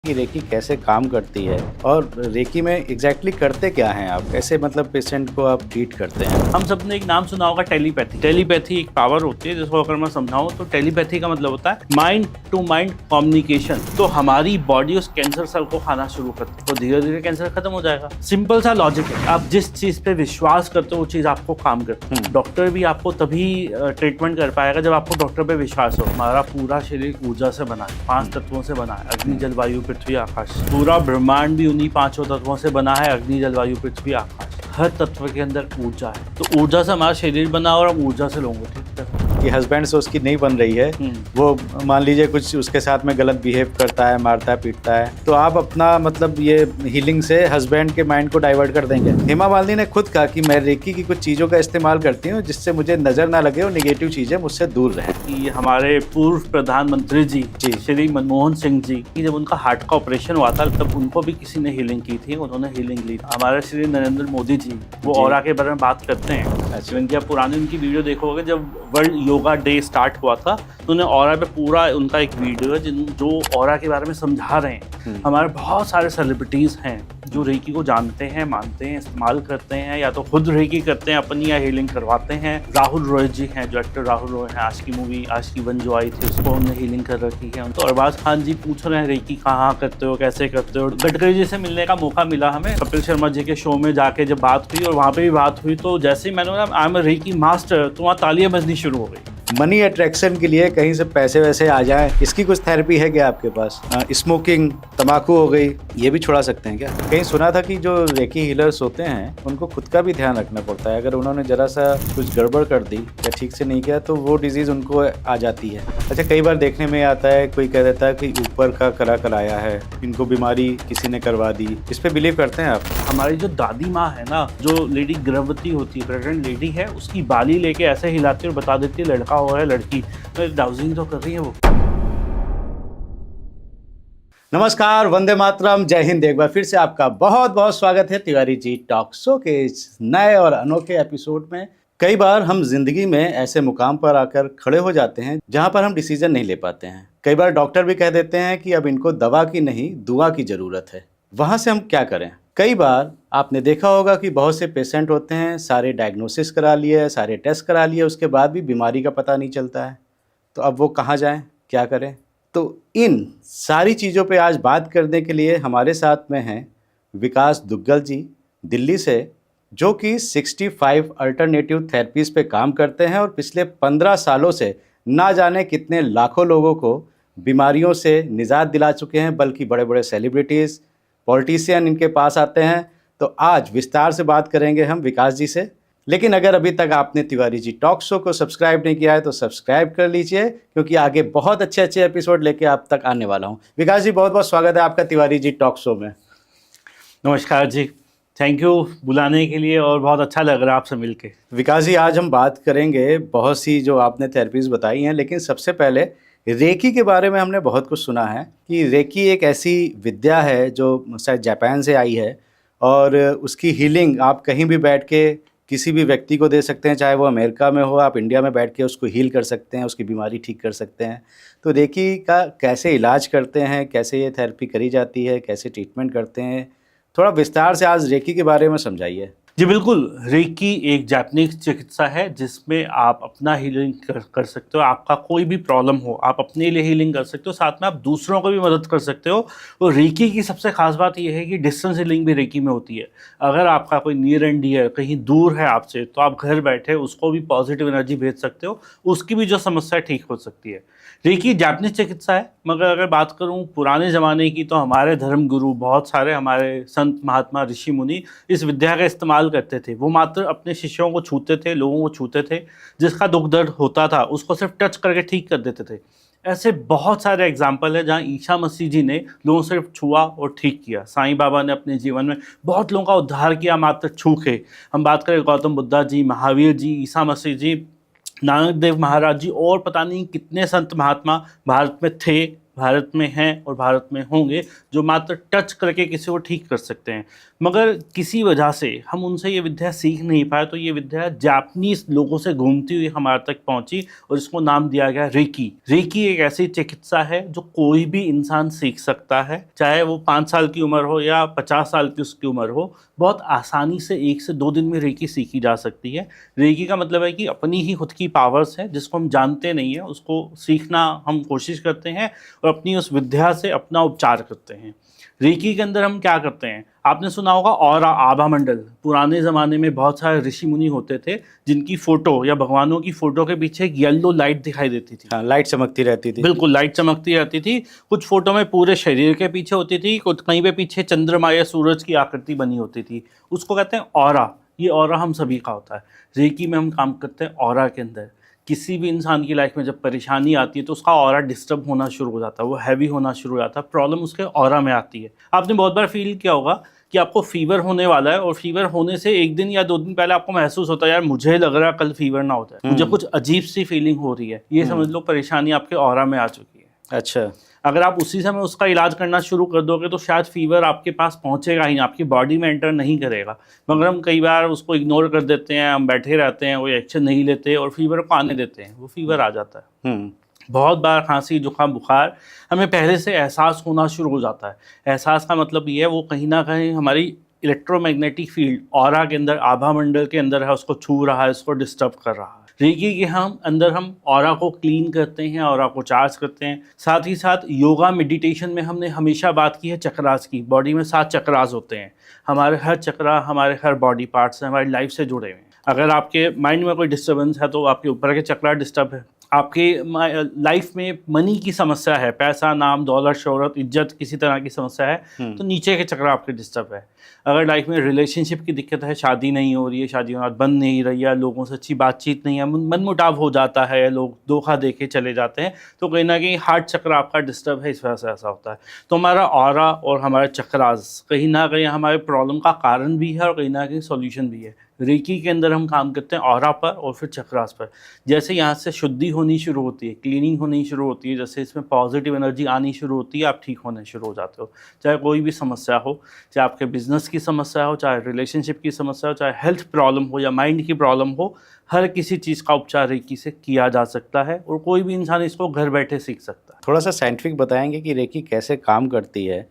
कि रेकी कैसे काम करती है और रेकी में एग्जैक्टली करते क्या हैं आप, कैसे मतलब पेशेंट को आप ट्रीट करते हैं। हम सबने एक नाम सुना होगा टेलीपैथी। टेलीपैथी एक पावर होती है जिसको अगर मैं समझाऊं तो टेलीपैथी का मतलब होता है माइंड टू माइंड कम्युनिकेशन। तो हमारी बॉडी उस कैंसर सेल को खाना शुरू करती है तो धीरे धीरे कैंसर खत्म हो जाएगा। सिंपल सा लॉजिक है, आप जिस चीज पे विश्वास करते हो वो चीज आपको काम करती है। डॉक्टर भी आपको तभी ट्रीटमेंट कर पाएगा जब आपको डॉक्टर पे विश्वास हो। हमारा पूरा शरीर ऊर्जा से बना है, 5 तत्वों से बना है, अग्नि जल वायु पृथ्वी आकाश। पूरा ब्रह्मांड भी उन्हीं 5 तत्वों से बना है, अग्नि जल वायु पृथ्वी आकाश। हर तत्व के अंदर ऊर्जा है, तो ऊर्जा से हमारा शरीर बना और हम ऊर्जा से लोगों को ठीक करते हैं। कि हस्बैंड से उसकी नहीं बन रही है, वो मान लीजिए कुछ उसके साथ में गलत बिहेव करता है, मारता है, पीटता है, तो आप अपना मतलब ये हीलिंग से हस्बैंड के माइंड को डाइवर्ट कर देंगे। हेमा मालिनी ने खुद कहा कि मैं रेकी की कुछ चीज़ों का इस्तेमाल करती हूँ जिससे मुझे नजर ना लगे और निगेटिव चीज़ें मुझसे दूर रहें। कि हमारे पूर्व प्रधानमंत्री जी श्री मनमोहन सिंह जी की जब उनका हार्ट का ऑपरेशन हुआ था तब उनको भी किसी ने हीलिंग की थी, उन्होंने हीलिंग ली। हमारे श्री नरेंद्र मोदी जी वो ऑरा के बारे में बात करते हैं। अच्छा। इनकी पुरानी उनकी वीडियो देखोगे, जब वर्ल्ड योगा डे स्टार्ट हुआ था तो उन्हें ऑरा पे पूरा उनका एक वीडियो है जो ऑरा के बारे में समझा रहे हैं। हमारे बहुत सारे सेलिब्रिटीज हैं जो रेकी को जानते हैं, मानते हैं, इस्तेमाल करते हैं, या तो खुद रेकी करते हैं अपनी या हीलिंग करवाते हैं। राहुल रॉय जी हैं, जो एक्टर राहुल रॉय हैं, आज की मूवी आशिकी 1 जो आई थी उसको उन्होंने हीलिंग कर रखी है। तो अरबाज खान जी पूछ रहे हैं रेकी कहाँ करते हो, कैसे करते हो। गडकरी जी से मिलने का मौका मिला हमें कपिल शर्मा जी के शो में जाके, जब बात हुई और वहाँ पे भी बात हुई तो जैसे ही मैंने बोला I am a reiki master तो वहाँ तालियां बजनी शुरू हो गई। मनी अट्रैक्शन के लिए कहीं से पैसे वैसे आ जाए, इसकी कुछ थेरेपी है क्या आपके पास? स्मोकिंग, तंबाकू हो गई, ये भी छुड़ा सकते हैं क्या? कहीं सुना था कि जो रेकी हीलर्स होते हैं उनको खुद का भी ध्यान रखना पड़ता है, अगर उन्होंने जरा सा कुछ गड़बड़ कर दी या ठीक से नहीं किया तो वो डिजीज उनको आ जाती है। अच्छा, कई बार देखने में आता है, कोई कह देता है कि ऊपर का करा कराया है, इनको बीमारी किसी ने करवा दी, इस पे बिलीव करते हैं आप? हमारी जो दादी माँ है ना, जो लेडी गर्भवती होती है, प्रेग्नेंट लेडी है, उसकी बाली लेके ऐसे हिलाती है और बता देती है लड़का हो रहा है लड़की, तो डाउजिंग तो कर रही है वो। नमस्कार, वंदे मातरम, जय हिंद। एक बार फिर से आपका बहुत बहुत स्वागत है तिवारी जी टॉक शो के इस नए और अनोखे एपिसोड में। कई बार हम जिंदगी में ऐसे मुकाम पर आकर खड़े हो जाते हैं जहां पर हम डिसीजन नहीं ले पाते हैं। कई बार डॉक्टर भी कह देते हैं कि अब इनको दवा की नहीं दुआ की ज़रूरत है। वहां से हम क्या करें? कई बार आपने देखा होगा कि बहुत से पेशेंट होते हैं, सारे डायग्नोसिस करा लिए, सारे टेस्ट करा लिए, उसके बाद भी बीमारी का पता नहीं चलता है। तो अब वो कहाँ जाएं, क्या करें? तो इन सारी चीज़ों पे आज बात करने के लिए हमारे साथ में हैं विकास दुग्गल जी दिल्ली से, जो कि 65 अल्टरनेटिव थेरेपीज़ पे काम करते हैं और पिछले 15 सालों से ना जाने कितने लाखों लोगों को बीमारियों से निजात दिला चुके हैं, बल्कि बड़े बड़े सेलिब्रिटीज़, पॉलिटिशियन इनके पास आते हैं। तो आज विस्तार से बात करेंगे हम विकास जी से। लेकिन अगर अभी तक आपने तिवारी जी टॉक शो को सब्सक्राइब नहीं किया है तो सब्सक्राइब कर लीजिए, क्योंकि आगे बहुत अच्छे अच्छे एपिसोड लेके आप तक आने वाला हूं। विकास जी, बहुत बहुत स्वागत है आपका तिवारी जी टॉक शो में। नमस्कार जी, थैंक यू बुलाने के लिए और बहुत अच्छा लग रहा है आपसे मिलके। विकास जी, आज हम बात करेंगे बहुत सी जो आपने थेरेपीज़ बताई हैं, लेकिन सबसे पहले रेकी के बारे में हमने बहुत कुछ सुना है कि रेकी एक ऐसी विद्या है जो शायद जापान से आई है और उसकी हीलिंग आप कहीं भी बैठ के किसी भी व्यक्ति को दे सकते हैं, चाहे वो अमेरिका में हो, आप इंडिया में बैठ के उसको हील कर सकते हैं, उसकी बीमारी ठीक कर सकते हैं। तो रेकी का कैसे इलाज करते हैं, कैसे ये थेरेपी करी जाती है, कैसे ट्रीटमेंट करते हैं, थोड़ा विस्तार से आज रेकी के बारे में समझाइए। जी बिल्कुल, रेकी एक जापानीज चिकित्सा है जिसमें आप अपना हीलिंग कर सकते हो। आपका कोई भी प्रॉब्लम हो आप अपने लिए हीलिंग कर सकते हो, साथ में आप दूसरों को भी मदद कर सकते हो। और रेकी की सबसे खास बात यह है कि डिस्टेंस हीलिंग भी रेकी में होती है। अगर आपका कोई नियर एंड डियर कहीं दूर है आपसे तो आप घर बैठे उसको भी पॉजिटिव एनर्जी भेज सकते हो, उसकी भी जो समस्या ठीक हो सकती है। रेकी जापानीज चिकित्सा है, मगर अगर बात करूं पुराने ज़माने की तो हमारे धर्म गुरु, बहुत सारे हमारे संत महात्मा ऋषि मुनि इस विद्या का इस्तेमाल करते थे। वो मात्र अपने शिष्यों को छूते थे, लोगों को छूते थे, जिसका दुख दर्द होता था उसको सिर्फ टच करके ठीक कर देते थे। ऐसे बहुत सारे एग्जाम्पल है जहाँ ईसा मसीह जी ने लोगों से सिर्फ छुआ और ठीक किया। साईं बाबा ने अपने जीवन में बहुत लोगों का उद्धार किया मात्र छू के। हम बात करें गौतम बुद्धा जी, महावीर जी, ईसा मसीह जी, नानक देव महाराज जी और पता नहीं कितने संत महात्मा भारत में थे, भारत में हैं और भारत में होंगे जो मात्र टच करके किसी को ठीक कर सकते हैं, मगर किसी वजह से हम उनसे ये विद्या सीख नहीं पाए, तो ये विद्या जापानीज लोगों से घूमती हुई हमारे तक पहुंची और इसको नाम दिया गया रेकी। रेकी एक ऐसी चिकित्सा है जो कोई भी इंसान सीख सकता है, चाहे वो 5 साल की उम्र हो या 50 साल की उसकी उम्र हो। बहुत आसानी से 1 से 2 दिन में रेकी सीखी जा सकती है। रेकी का मतलब है कि अपनी ही खुद की पावर्स है जिसको हम जानते नहीं है, उसको सीखना हम कोशिश करते हैं और अपनी उस विद्या से अपना उपचार करते हैं। रेकी के अंदर हम क्या करते हैं, आपने सुना होगा और आभा मंडल। पुराने ज़माने में बहुत सारे ऋषि मुनि होते थे जिनकी फ़ोटो या भगवानों की फ़ोटो के पीछे एक येलो लाइट दिखाई देती थी। हाँ, लाइट चमकती रहती थी। बिल्कुल, लाइट चमकती रहती थी। कुछ फ़ोटो में पूरे शरीर के पीछे होती थी, कुछ कहीं पे पीछे चंद्रमा या सूरज की आकृति बनी होती थी। उसको कहते हैं ऑरा। ये ऑरा हम सभी का होता है। रेकी में हम काम करते हैं ऑरा के अंदर। किसी भी इंसान की लाइफ में जब परेशानी आती है तो उसका ऑरा डिस्टर्ब होना शुरू हो जाता है, वो हैवी होना शुरू हो जाता है, प्रॉब्लम उसके ऑरा में आती है। आपने बहुत बार फील किया होगा कि आपको फीवर होने वाला है और फीवर होने से 1 दिन या 2 दिन पहले आपको महसूस होता है यार मुझे लग रहा है कल फीवर ना होता है, मुझे कुछ अजीब सी फीलिंग हो रही है। ये समझ लो परेशानी आपके ऑरा में आ चुकी है। अच्छा। अगर आप उसी समय उसका इलाज करना शुरू कर दोगे तो शायद फीवर आपके पास पहुंचेगा ही नहीं, आपकी बॉडी में एंटर नहीं करेगा। मगर हम कई बार उसको इग्नोर कर देते हैं, हम बैठे रहते हैं, कोई एक्शन नहीं लेते और फीवर को आने देते हैं, वो फीवर आ जाता है। बहुत बार खांसी जुकाम बुखार हमें पहले से एहसास होना शुरू हो जाता है। एहसास का मतलब ये है वो कहीं ना कहीं हमारी इलेक्ट्रोमैग्नेटिक फील्ड ऑरा के अंदर, आभा मंडल के अंदर है, उसको छू रहा है, उसको डिस्टर्ब कर रहा है। रेकी के हम ऑरा को क्लीन करते हैं, ऑरा को चार्ज करते हैं। साथ ही साथ योगा मेडिटेशन में हमने हमेशा बात की है चक्रास की। बॉडी में 7 चक्रास होते हैं। हमारे हर चक्रा हमारे हर बॉडी पार्ट से, हमारी लाइफ से जुड़े हुए हैं। अगर आपके माइंड में कोई डिस्टर्बेंस है तो आपके ऊपर के चक्रा डिस्टर्ब है। आपके लाइफ में मनी की समस्या है, पैसा, नाम, दौलत, शोहरत, इज्जत, किसी तरह की समस्या है तो नीचे के चक्र आपके डिस्टर्ब है। अगर लाइफ में रिलेशनशिप की दिक्कत है, शादी नहीं हो रही है, शादी होना बन नहीं रही है, लोगों से अच्छी बातचीत नहीं है, मनमुटाव हो जाता है, लोग धोखा दे के चले जाते हैं, तो कहीं ना कहीं हार्ट चक्र आपका डिस्टर्ब है, इस वजह से ऐसा होता है। तो हमारा ऑरा और हमारे चक्रास कहीं ना कहीं हमारे प्रॉब्लम का कारण भी है और कहीं ना कहीं सॉल्यूशन भी है। रेकी के अंदर हम काम करते हैं ऑरा पर और फिर चक्रास पर। जैसे यहाँ से शुद्धि होनी शुरू होती है, क्लीनिंग होनी शुरू होती है, जैसे इसमें पॉजिटिव एनर्जी आनी शुरू होती है, आप ठीक होने शुरू हो जाते हो। चाहे कोई भी समस्या हो, चाहे आपके बिजनेस की समस्या हो, चाहे रिलेशनशिप की समस्या हो, चाहे हेल्थ प्रॉब्लम हो या माइंड की प्रॉब्लम हो, हर किसी चीज़ का उपचार रेकी से किया जा सकता है और कोई भी इंसान इसको घर बैठे सीख सकता है। थोड़ा सा साइंटिफिक बताएंगे कि रेकी कैसे काम करती है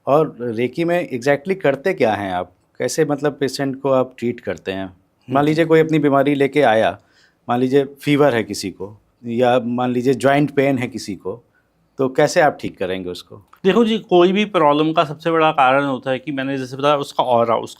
और रेकी में एग्जैक्टली करते क्या हैं आप, कैसे मतलब पेशेंट को आप ट्रीट करते हैं। मान लीजिए कोई अपनी बीमारी लेके आया, मान लीजिए फीवर है किसी को या मान लीजिए जॉइंट पेन है किसी को, तो कैसे आप ठीक करेंगे उसको? देखो जी, कोई भी प्रॉब्लम का सबसे बड़ा कारण होता है कि मैंने जैसे बताया उसका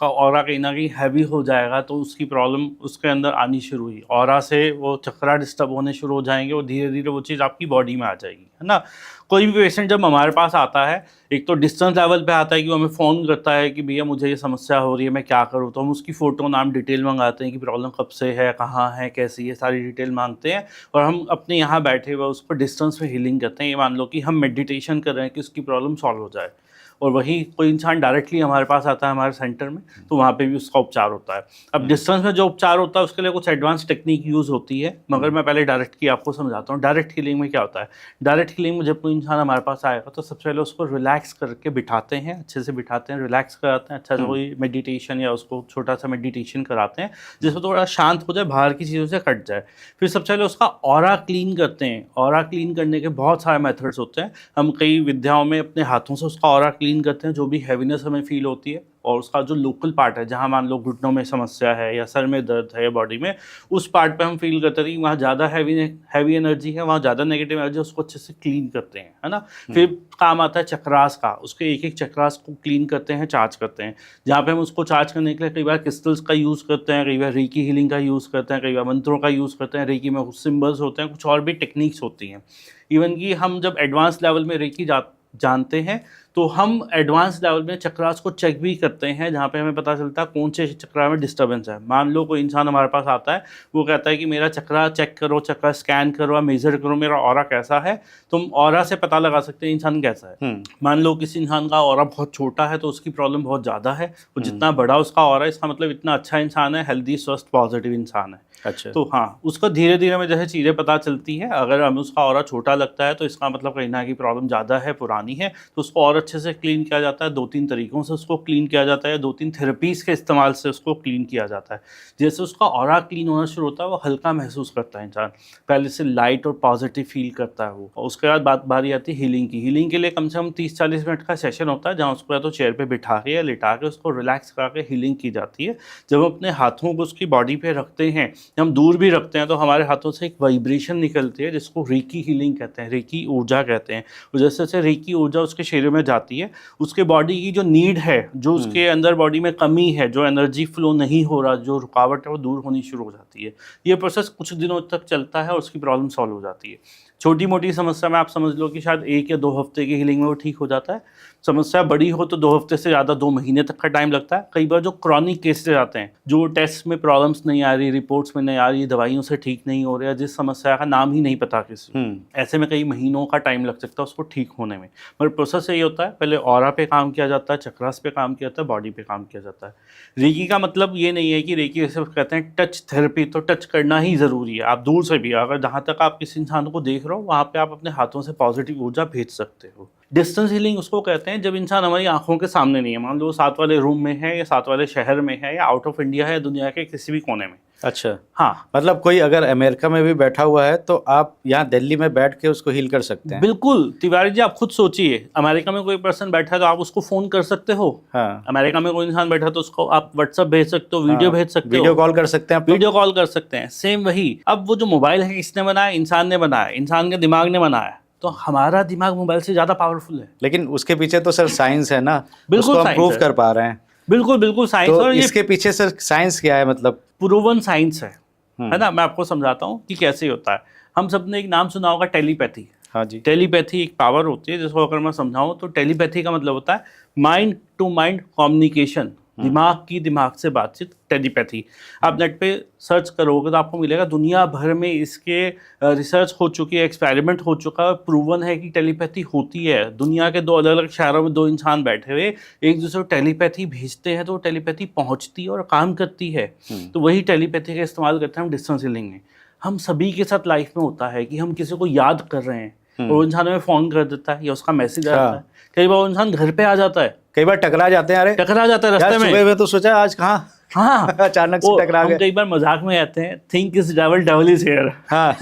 ऑरा कहीं ना कहीं हैवी हो जाएगा तो उसकी प्रॉब्लम उसके अंदर आनी शुरू हुई। ऑरा से वो चक्रा डिस्टर्ब होने शुरू हो जाएंगे और धीरे धीरे वो चीज़ आपकी बॉडी में आ जाएगी, है ना। कोई भी पेशेंट जब हमारे पास आता है, एक तो डिस्टेंस लेवल पे आता है कि वो हमें फ़ोन करता है कि भैया मुझे ये समस्या हो रही है, मैं क्या करूँ। तो हम उसकी फ़ोटो, नाम, डिटेल मंगाते हैं कि प्रॉब्लम कब से है, कहाँ है, कैसी है, सारी डिटेल मांगते हैं और हम अपने यहाँ बैठे हुए उस पर डिस्टेंस में हीलिंग करते हैं। ये मान लो कि हम मेडिटेशन कर रहे हैं कि उसकी प्रॉब्लम सॉल्व हो जाए। और वही कोई इंसान डायरेक्टली हमारे पास आता है हमारे सेंटर में, तो वहाँ पे भी उसका उपचार होता है। अब डिस्टेंस में जो उपचार होता है उसके लिए कुछ एडवांस टेक्निक यूज़ होती है, मगर मैं पहले डायरेक्ट की आपको समझाता हूँ। डायरेक्ट हीलिंग में क्या होता है, डायरेक्ट हीलिंग में जब कोई इंसान हमारे पास आएगा तो सबसे पहले उसको रिलैक्स करके बिठाते हैं, अच्छे से बिठाते हैं, रिलैक्स कराते हैं, अच्छा से कोई मेडिटेशन या उसको छोटा सा मेडिटेशन कराते हैं जिससे थोड़ा शांत हो जाए, बाहर की चीज़ों से कट जाए। फिर सबसे पहले उसका ऑरा क्लीन करते हैं। ऑरा क्लीन करने के बहुत सारे मेथड्स होते हैं। हम कई विद्याओं में अपने हाथों से उसका ऑरा क्लीन करते हैं, जो भी हैवीनेस हमें फील होती है, और उसका जो लोकल पार्ट है जहाँ मान लो घुटनों में समस्या है या सर में दर्द है या बॉडी में, उस पार्ट पे हम फील करते हैं कि वहाँ ज़्यादा हैवी एनर्जी है, वहाँ ज़्यादा नेगेटिव एनर्जी, उसको अच्छे से क्लीन करते हैं, है ना। फिर काम आता है चक्रास का। उसके एक एक चक्रास को क्लीन करते हैं, चार्ज करते हैं। जहाँ पे हम उसको चार्ज करने के लिए कई बार क्रिस्टल्स का यूज़ करते हैं, कई बार रेकी हीलिंग का यूज़ करते हैं, कई बार मंत्रों का यूज़ करते हैं। रेकी में कुछ सिम्बल्स होते हैं, कुछ और भी टेक्निक्स होती हैं। इवन कि हम जब एडवांस लेवल में रेकी जानते हैं तो हम एडवांस लेवल में चक्रास को चेक भी करते हैं, जहाँ पे हमें पता चलता है कौन से चक्रा में डिस्टर्बेंस है। मान लो कोई इंसान हमारे पास आता है, वो कहता है कि मेरा चक्रा चेक करो, चक्रा स्कैन करो, मेजर करो, मेरा ऑरा कैसा है। तुम ऑरा से पता लगा सकते हैं इंसान कैसा है। मान लो किसी इंसान का ऑरा बहुत छोटा है तो उसकी प्रॉब्लम बहुत ज़्यादा है, और जितना बड़ा उसका ऑरा है इसका मतलब इतना अच्छा इंसान है, हेल्दी, स्वस्थ, पॉजिटिव इंसान है। अच्छा। तो हाँ, उसको धीरे धीरे में जैसे चीज़ें पता चलती है, अगर हमें उसका ऑरा छोटा लगता है तो इसका मतलब कहीं ना कहीं प्रॉब्लम ज़्यादा है, पुरानी है, तो उसको और अच्छे से क्लीन किया जाता है। 2-3 तरीकों से उसको क्लीन किया जाता है, 2-3 थेरेपीज़ के इस्तेमाल से उसको क्लीन किया जाता है। जैसे उसका ऑरा क्लीन होना शुरू होता है, वो हल्का महसूस करता है इंसान, पहले से लाइट और पॉजिटिव फील करता है वो। और उसके बाद बारी आती है हीलिंग की। हीलिंग के लिए कम से कम 30-40 मिनट का सेशन होता है, जहाँ उसको या तो चेयर पे बिठा के या लिटा के उसको रिलैक्स करा के हीलिंग की जाती है। जब हम अपने हाथों को उसकी बॉडी पे रखते हैं, हम दूर भी रखते हैं, तो हमारे हाथों से एक वाइब्रेशन निकलती है जिसको रेकी हीलिंग कहते हैं, रेकी ऊर्जा कहते हैं। और जैसे जैसे रेकी ऊर्जा उसके शरीर में जाती है, उसके बॉडी की जो नीड है, जो उसके अंदर बॉडी में कमी है, जो एनर्जी फ्लो नहीं हो रहा, जो रुकावट है, वो दूर होनी शुरू हो जाती है। ये प्रोसेस कुछ दिनों तक चलता है और उसकी प्रॉब्लम सॉल्व हो जाती है। छोटी मोटी समस्या में आप समझ लो कि शायद 1 या 2 हफ्ते की हीलिंग में वो ठीक हो जाता है। समस्या बड़ी हो तो 2 हफ्ते से ज़्यादा 2 महीने तक का टाइम लगता है। कई बार जो क्रॉनिक केसेस आते हैं, जो टेस्ट में प्रॉब्लम्स नहीं आ रही, रिपोर्ट्स में नहीं आ रही, दवाइयों से ठीक नहीं हो रहा, जिस समस्या का नाम ही नहीं पता किसी को, ऐसे में कई महीनों का टाइम लग सकता है उसको ठीक होने में। मगर प्रोसेस यही होता है, पहले ऑरा पे काम किया जाता है, चक्रास पे काम किया जाता है, बॉडी पे काम किया जाता है। रेकी का मतलब ये नहीं है कि रेकी जैसे कहते हैं टच थेरेपी, तो टच करना ही ज़रूरी है। आप दूर से भी, अगर जहाँ तक आप किसी इंसान को देख रहे हो, वहाँ पे आप अपने हाथों से पॉजिटिव ऊर्जा भेज सकते हो। डिस्टेंस हीलिंग उसको कहते हैं जब इंसान हमारी आंखों के सामने नहीं है। मान लो वो साथ वाले रूम में है, या साथ वाले शहर में है, या आउट ऑफ इंडिया है, या दुनिया के किसी भी कोने में। अच्छा। हाँ, मतलब कोई अगर अमेरिका में भी बैठा हुआ है तो आप यहाँ दिल्ली में बैठ के उसको हील कर सकते हैं। बिल्कुल तिवारी जी, आप खुद सोचिए, अमेरिका में कोई पर्सन बैठा है तो आप उसको फोन कर सकते हो। हाँ। अमेरिका में कोई इंसान बैठा है तो उसको आप व्हाट्सएप भेज सकते हो, वीडियो भेज सकते हो, वीडियो कॉल कर सकते हैं आप लोग। वीडियो कॉल कर सकते हैं। सेम वही, अब वो जो मोबाइल है किसने बनाया? इंसान ने बनाया, इंसान के दिमाग ने बनाया। तो हमारा दिमाग मोबाइल से ज़्यादा पावरफुल है। लेकिन उसके पीछे तो सर साइंस है ना, बिल्कुल उसको हम साइंस प्रूव है। कर पा रहे हैं। बिल्कुल बिल्कुल साइंस। तो और ये इसके पीछे सर साइंस क्या है, मतलब? प्रूवन साइंस है ना। मैं आपको समझाता हूँ कि कैसे होता है। हम सब ने एक नाम सुना होगा, टेलीपैथी। हाँ जी। टेलीपैथी एक पावर होती है, जिसको अगर मैं समझाऊं तो टेलीपैथी का मतलब होता है माइंड टू माइंड कम्युनिकेशन, दिमाग की दिमाग से बातचीत, टेलीपैथी। आप नेट पे सर्च करोगे तो आपको मिलेगा, दुनिया भर में इसके रिसर्च हो चुकी है, एक्सपेरिमेंट हो चुका है, प्रूवन है कि टेलीपैथी होती है। दुनिया के 2 अलग अलग शहरों में 2 इंसान बैठे हुए एक दूसरे को टेलीपैथी भेजते हैं, तो टेलीपैथी पहुंचती है और काम करती है। तो वही टेलीपैथी का इस्तेमाल करते हैं हम डिस्टेंस हीलिंग में। हम सभी के साथ लाइफ में होता है कि हम किसी को याद कर रहे हैं और वो इंसान हमें फ़ोन कर देता है या उसका मैसेज आता है। कई बार वो इंसान घर पे आ जाता है, कई बार टकरा जाते हैं। अरे टकरा जाता है रास्ते यार, में। सुबह में तो सोचा आज कहाँ हाँ अचानक से वो टकरा हम गए। कई बार मजाक में कहते हैं, think is double, double is here. हाँ।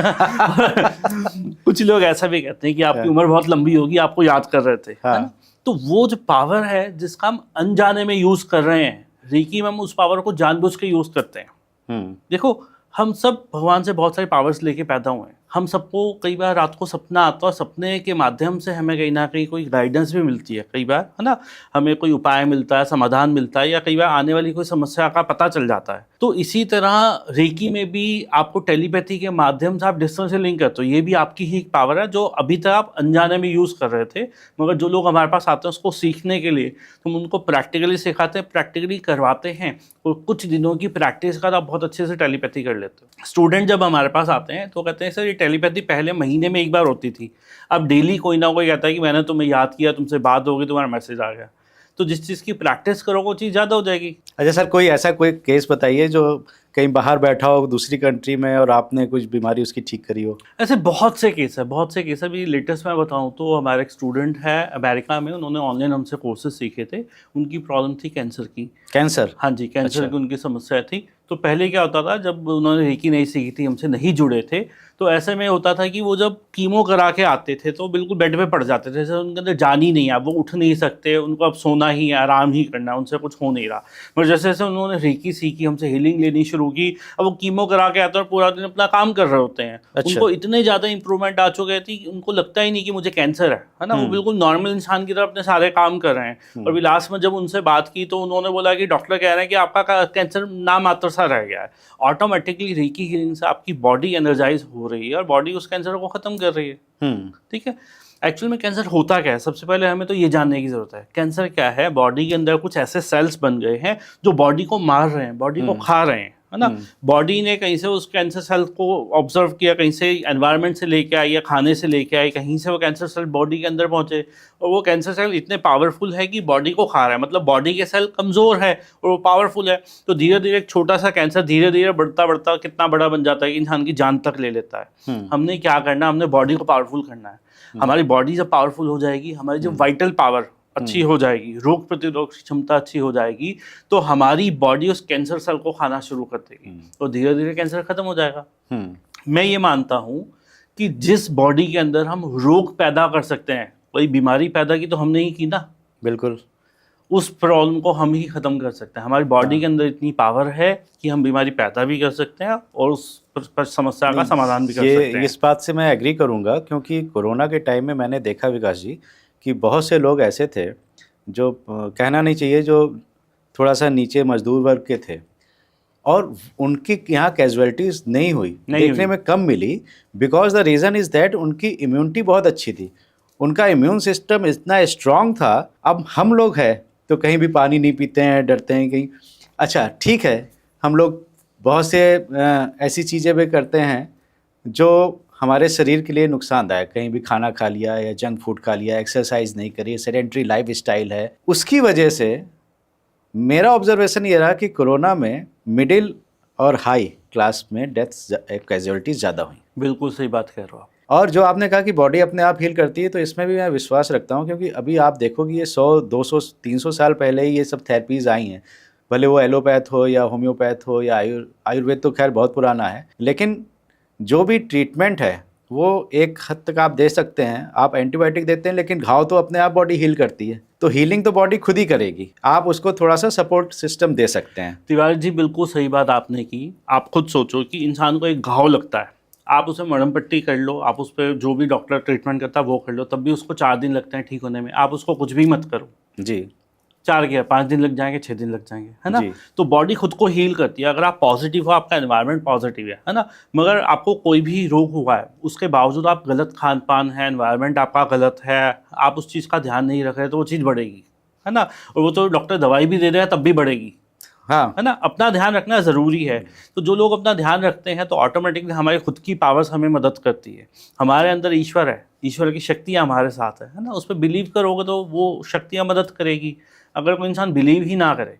कुछ लोग ऐसा भी कहते हैं कि आपकी उम्र बहुत लंबी होगी, आपको याद कर रहे थे, है ना? तो वो जो पावर है जिसका हम अनजाने में यूज कर रहे हैं, रेकी में हम उस पावर को जानबूझ के यूज करते हैं। देखो, हम सब भगवान से बहुत सारी पावर्स लेके पैदा हुए हैं। हम सबको कई बार रात को सपना आता है, और सपने के माध्यम से हमें कहीं ना कहीं कोई गाइडेंस भी मिलती है। कई बार, है ना, हमें कोई उपाय मिलता है, समाधान मिलता है, या कई बार आने वाली कोई समस्या का पता चल जाता है। तो इसी तरह रेकी में भी आपको टेलीपैथी के माध्यम से आप डिस्टेंस से लिंक करते हो। ये भी आपकी ही एक पावर है जो अभी तक आप अनजाने में यूज़ कर रहे थे। मगर जो लोग हमारे पास आते हैं उसको सीखने के लिए, हम उनको प्रैक्टिकली सिखाते हैं, प्रैक्टिकली करवाते हैं, और कुछ दिनों की प्रैक्टिस का आप बहुत अच्छे से टेलीपैथी कर लेते हो। स्टूडेंट जब हमारे पास आते हैं तो कहते हैं सर, ये टेलीपैथी पहले महीने में 1 बार होती थी, अब डेली कोई ना कोई कहता है कि मैंने तुम्हें याद किया, तुमसे बात होगी, तुम्हारा मैसेज आ गया। तो जिस चीज़ की प्रैक्टिस करोगे वो चीज़ ज़्यादा हो जाएगी। अच्छा सर, कोई ऐसा कोई केस बताइए जो कहीं बाहर बैठा हो दूसरी कंट्री में और आपने कुछ बीमारी उसकी ठीक करी हो। ऐसे बहुत से केस है, बहुत से केस है। अभी लेटेस्ट मैं बताऊं तो हमारे एक स्टूडेंट है अमेरिका में, उन्होंने ऑनलाइन हमसे कोर्सेज सीखे थे। उनकी प्रॉब्लम थी कैंसर की। कैंसर? हाँ जी, कैंसर अच्छा। की उनकी समस्या थी। तो पहले क्या होता था, जब उन्होंने रेकी नहीं सीखी थी, हमसे नहीं जुड़े थे, तो ऐसे में होता था कि वो जब कीमो करा के आते थे तो बिल्कुल बेड पे पड़ जाते थे, जैसे उनके अंदर जान ही नहीं है, अब वो उठ नहीं सकते, उनको अब सोना ही है, आराम ही करना है, उनसे कुछ हो नहीं रहा। मगर जैसे जैसे उन्होंने रेकी सीखी, हमसे हीलिंग लेनी शुरू की, अब वो कीमो करा के आते हैं और पूरा दिन अपना काम कर रहे होते हैं। अच्छा। उनको इतने ज़्यादा इंप्रूवमेंट आ चुके थे कि उनको लगता ही नहीं कि मुझे कैंसर है ना। वो बिल्कुल नॉर्मल इंसान की तरह अपने सारे काम कर रहे हैं। और भी लास्ट में जब उनसे बात की तो उन्होंने बोला कि डॉक्टर कह रहे हैं कि आपका कैंसर नाम मात्र सा रह गया है। ऑटोमेटिकली रेकी हीलिंग से आपकी बॉडी एनर्जाइज हो रही है और बॉडी उस कैंसर को खत्म कर रही है। ठीक है। एक्चुअल में कैंसर होता क्या है, सबसे पहले हमें तो ये जानने की जरूरत है। कैंसर क्या है? बॉडी के अंदर कुछ ऐसे सेल्स बन गए हैं जो बॉडी को मार रहे हैं, बॉडी को खा रहे हैं, है ना। बॉडी ने कहीं से उस कैंसर सेल को ऑब्जर्व किया, कहीं से एनवायरनमेंट से लेके आई या खाने से लेके आई, कहीं से वो कैंसर सेल बॉडी के अंदर पहुंचे और वो कैंसर सेल इतने पावरफुल है कि बॉडी को खा रहा है, मतलब बॉडी के सेल कमज़ोर है और वो पावरफुल है, तो धीरे धीरे एक छोटा सा कैंसर धीरे धीरे बढ़ता बढ़ता कितना बड़ा बन जाता है कि इंसान की जान तक ले लेता है। हमने क्या करना, हमने बॉडी को पावरफुल करना है। हमारी बॉडी जब पावरफुल हो जाएगी, हमारी जो वाइटल पावर अच्छी हो जाएगी, रोग प्रतिरोधक क्षमता अच्छी हो जाएगी, तो हमारी बॉडी उस कैंसर सेल को खाना शुरू कर देगी, तो धीरे धीरे कैंसर खत्म हो जाएगा। मैं ये मानता हूँ कि जिस बॉडी के अंदर हम रोग पैदा कर सकते हैं, कोई बीमारी पैदा की तो हमने ही की ना, बिल्कुल, उस प्रॉब्लम को हम ही खत्म कर सकते हैं। हमारी बॉडी के अंदर इतनी पावर है कि हम बीमारी पैदा भी कर सकते हैं और उस समस्या का समाधान भी कर सकते हैं। इस बात से मैं एग्री करूंगा, क्योंकि कोरोना के टाइम में मैंने देखा विकास जी कि बहुत से लोग ऐसे थे जो कहना नहीं चाहिए, जो थोड़ा सा नीचे मजदूर वर्ग के थे और उनकी यहाँ कैजुअलिटीज़ नहीं हुई, देखने में कम मिली, because the reason is that उनकी इम्यूनिटी बहुत अच्छी थी, उनका इम्यून सिस्टम इतना स्ट्रांग था। अब हम लोग हैं तो कहीं भी पानी नहीं पीते हैं, डरते हैं कहीं, अच्छा ठीक है, हम लोग बहुत से ऐसी चीज़ें भी करते हैं जो हमारे शरीर के लिए नुकसानदायक, कहीं भी खाना खा लिया या जंक फूड खा लिया, एक्सरसाइज नहीं करी, सेडेंट्री लाइफ स्टाइल है, उसकी वजह से मेरा ऑब्जर्वेशन ये रहा कि कोरोना में मिडिल और हाई क्लास में डेथ्स कैजुअलिटीज़ ज़्यादा हुई। बिल्कुल सही बात कह रहे हो आप। और जो आपने कहा कि बॉडी अपने आप हील करती है, तो इसमें भी मैं विश्वास रखता हूँ, क्योंकि अभी आप देखोगे ये 100, 200, 300 साल पहले ही ये सब थेरेपीज़ आई हैं, भले वो एलोपैथ हो या होम्योपैथ हो या आयुर्वेद तो खैर बहुत पुराना है, लेकिन जो भी ट्रीटमेंट है वो एक हद तक आप दे सकते हैं। आप एंटीबायोटिक देते हैं लेकिन घाव तो अपने आप बॉडी हील करती है, तो हीलिंग तो बॉडी खुद ही करेगी, आप उसको थोड़ा सा सपोर्ट सिस्टम दे सकते हैं। तिवारी जी बिल्कुल सही बात आपने की। आप खुद सोचो कि इंसान को एक घाव लगता है, आप उसे मरहम पट्टी कर लो, आप उस पर जो भी डॉक्टर ट्रीटमेंट करता है वो कर लो, तब भी उसको 4 दिन लगते हैं ठीक होने में। आप उसको कुछ भी मत करो जी, 4 क्या 5 दिन लग जाएंगे, 6 दिन लग जाएंगे, है ना। तो बॉडी खुद को हील करती है। अगर आप पॉजिटिव हो, आपका एनवायरनमेंट पॉजिटिव है ना, मगर आपको कोई भी रोग हुआ है, उसके बावजूद आप गलत खान पान है, एनवायरनमेंट आपका गलत है, आप उस चीज़ का ध्यान नहीं रख रहे, तो वो चीज़ बढ़ेगी, है ना। और वो तो डॉक्टर दवाई भी दे रहे हैं तब भी बढ़ेगी, हाँ, है ना। अपना ध्यान रखना ज़रूरी है। तो जो लोग अपना ध्यान रखते हैं तो ऑटोमेटिकली हमारी खुद की पावर्स हमें मदद करती है। हमारे अंदर ईश्वर है, ईश्वर की शक्तियाँ हमारे साथ है ना, उस पर बिलीव करोगे तो वो शक्तियाँ मदद करेगी। अगर कोई इंसान बिलीव ही ना करे,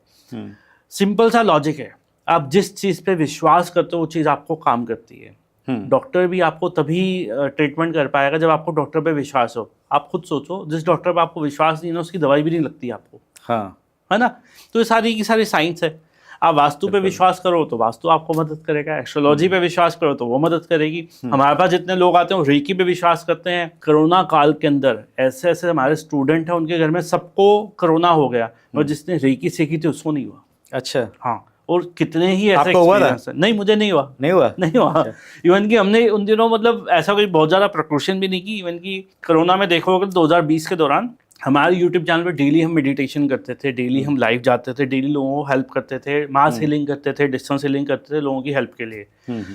सिंपल सा लॉजिक है, आप जिस चीज़ पे विश्वास करते हो वो चीज़ आपको काम करती है। डॉक्टर भी आपको तभी ट्रीटमेंट कर पाएगा जब आपको डॉक्टर पे विश्वास हो। आप खुद सोचो, जिस डॉक्टर पे आपको विश्वास नहीं है ना, उसकी दवाई भी नहीं लगती आपको, हाँ, है ना। तो ये सारी की सारी साइंस है। आप वास्तु पे विश्वास करो तो वास्तु आपको मदद करेगा, एस्ट्रोलॉजी पे विश्वास करो तो वो मदद करेगी। हमारे पास जितने लोग आते हैं वो रेकी पे विश्वास करते हैं। कोरोना काल के अंदर ऐसे ऐसे हमारे स्टूडेंट हैं, उनके घर में सबको कोरोना हो गया और जिसने रेकी सीखी थी उसको नहीं हुआ। अच्छा, हाँ, और कितने ही ऐसे आपको हुआ था? नहीं, मुझे नहीं हुआ, नहीं हुआ, नहीं हुआ। इवन कि हमने उन दिनों मतलब ऐसा कोई बहुत ज़्यादा प्रिकॉशन भी नहीं की। इवन कि कोरोना में देखोगे 2020 के दौरान हमारे यूट्यूब चैनल पे डेली हम मेडिटेशन करते थे, डेली हम लाइव जाते थे, डेली लोगों को हेल्प करते थे, मास हीलिंग करते थे, डिस्टेंस हीलिंग करते थे लोगों की हेल्प के लिए।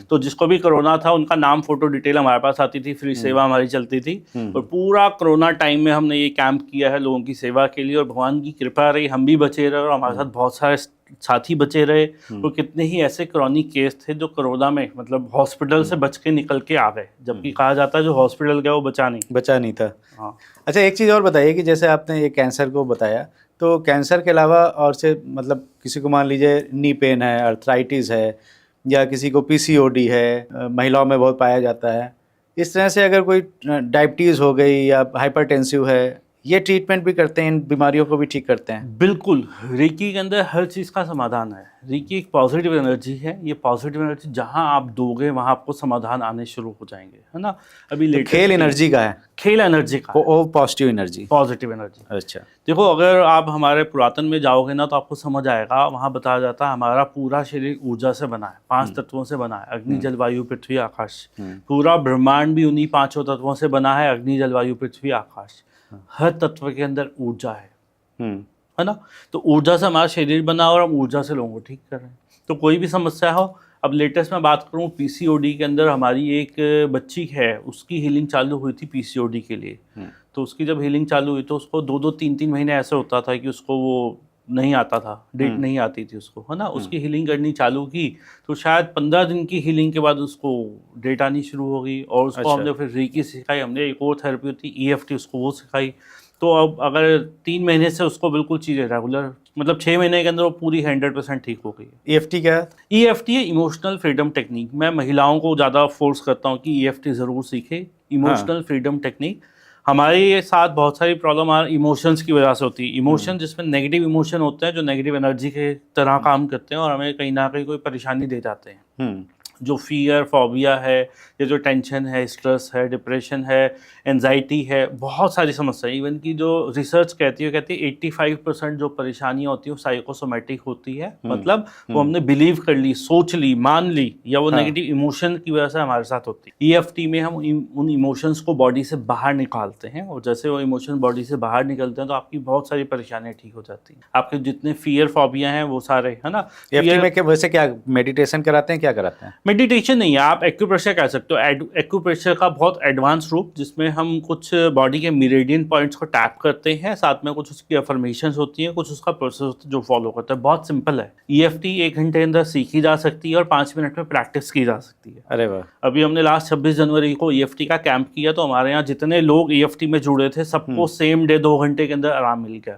तो जिसको भी कोरोना था उनका नाम, फोटो, डिटेल हमारे पास आती थी, फ्री सेवा हमारी चलती थी। और पूरा कोरोना टाइम में हमने ये कैंप किया है लोगों की सेवा के लिए, और भगवान की कृपा रही, हम भी बचे रहे और हमारे साथ बहुत सारे साथी बचे रहे। और कितने ही ऐसे क्रॉनिक केस थे जो कोरोना में मतलब हॉस्पिटल से बच के निकल के आ गए, जबकि कहा जाता है जो हॉस्पिटल गया वो बचा नहीं था। हाँ। अच्छा, एक चीज़ और बताइए कि जैसे आपने ये कैंसर को बताया, तो कैंसर के अलावा और से मतलब किसी को मान लीजिए नी पेन है, अर्थराइटिस है, या किसी को पीसीओडी है, महिलाओं में बहुत पाया जाता है, इस तरह से अगर कोई डायबिटीज़ हो गई या हाइपरटेंसिव है, ये ट्रीटमेंट भी करते हैं, इन बीमारियों को भी ठीक करते हैं? बिल्कुल, रेकी के अंदर हर चीज़ का समाधान है। रेकी एक पॉजिटिव एनर्जी है। ये पॉजिटिव एनर्जी जहां आप दोगे वहां आपको समाधान आने शुरू हो जाएंगे, है ना। अभी तो खेल एनर्जी का है, खेल एनर्जी का, वो पॉजिटिव एनर्जी, पॉजिटिव एनर्जी। अच्छा, देखो, अगर आप हमारे पुरातन में जाओगे ना तो आपको समझ आएगा, वहाँ बताया जाता है हमारा पूरा शरीर ऊर्जा से बना है, 5 तत्वों से बना है, अग्नि, जल, वायु, पृथ्वी, आकाश। पूरा ब्रह्मांड भी उन्हीं 5 तत्वों से बना है, अग्नि, जल, वायु, पृथ्वी, आकाश। हर तत्व के अंदर ऊर्जा है ना। तो ऊर्जा से हमारा शरीर बना और हम ऊर्जा से लोगों को ठीक कर रहे हैं। तो कोई भी समस्या हो, अब लेटेस्ट में बात करूं पीसीओडी के अंदर, हमारी एक बच्ची है, उसकी हीलिंग चालू हुई थी पीसीओडी के लिए। तो उसकी जब हीलिंग चालू हुई तो उसको 2-2, 3-3 महीने ऐसे होता था कि उसको वो नहीं आता था, डेट नहीं आती थी उसको, है ना, उसकी हीलिंग करनी चालू की तो शायद 15 दिन की हीलिंग के बाद उसको डेट आनी शुरू हो गई, और उसको अच्छा। हमने फिर रीकी सिखाई, हमने एक और थेरेपी होती EFT, उसको वो सिखाई। तो अब अगर 3 महीने से उसको बिल्कुल चीज़ें रेगुलर, मतलब 6 महीने के अंदर वो पूरी 100% ठीक हो गई है। EFT क्या है? EFT है इमोशनल फ्रीडम टेक्निक। मैं महिलाओं को ज़्यादा फोर्स करता हूँ कि EFT ज़रूर सीखे, इमोशनल फ्रीडम टेक्निक। हमारे साथ बहुत सारी प्रॉब्लम इमोशंस की वजह से होती है। इमोशन जिसमें नेगेटिव इमोशन होते हैं, जो नेगेटिव एनर्जी के तरह काम करते हैं और हमें कहीं ना कहीं कोई परेशानी दे जाते हैं। हम्म। जो फियर, फोबिया है, या जो टेंशन है, स्ट्रेस है, डिप्रेशन है, एंजाइटी है, बहुत सारी समस्याएं, इवन की जो रिसर्च कहती है 85% जो परेशानियां होती है वो साइकोसोमेटिक होती है। मतलब वो हमने बिलीव कर ली, सोच ली, मान ली, या वो हाँ। नेगेटिव इमोशन की वजह से हमारे साथ होती है। EFT में हम उन इमोशंस को बॉडी से बाहर निकालते हैं, और जैसे वो इमोशन बॉडी से बाहर निकलते हैं तो आपकी बहुत सारी परेशानियां ठीक हो जाती हैं। आपके जितने फियर, फोबिया हैं वो सारे, है ना। EFT में वैसे क्या मेडिटेशन कराते हैं, क्या कराते हैं? मेडिटेशन नहीं है, आप एक्यूप्रेशर कह सकते हो। एक्यूप्रेशर का बहुत एडवांस रूप, जिसमें हम कुछ बॉडी के मेरिडियन पॉइंट्स को टैप करते हैं, साथ में कुछ उसकी अफर्मेशंस होती हैं, कुछ उसका प्रोसेस होता है जो फॉलो करता है। बहुत सिंपल है। EFT 1 घंटे के अंदर सीखी जा सकती है और 5 मिनट में प्रैक्टिस की जा सकती है। अरे वाह। अभी हमने लास्ट 26 जनवरी को EFT का कैंप किया, तो हमारे यहाँ जितने लोग EFT में जुड़े थे सबको सेम डे 2 घंटे के अंदर आराम मिल गया।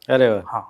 अरे वाह। हाँ,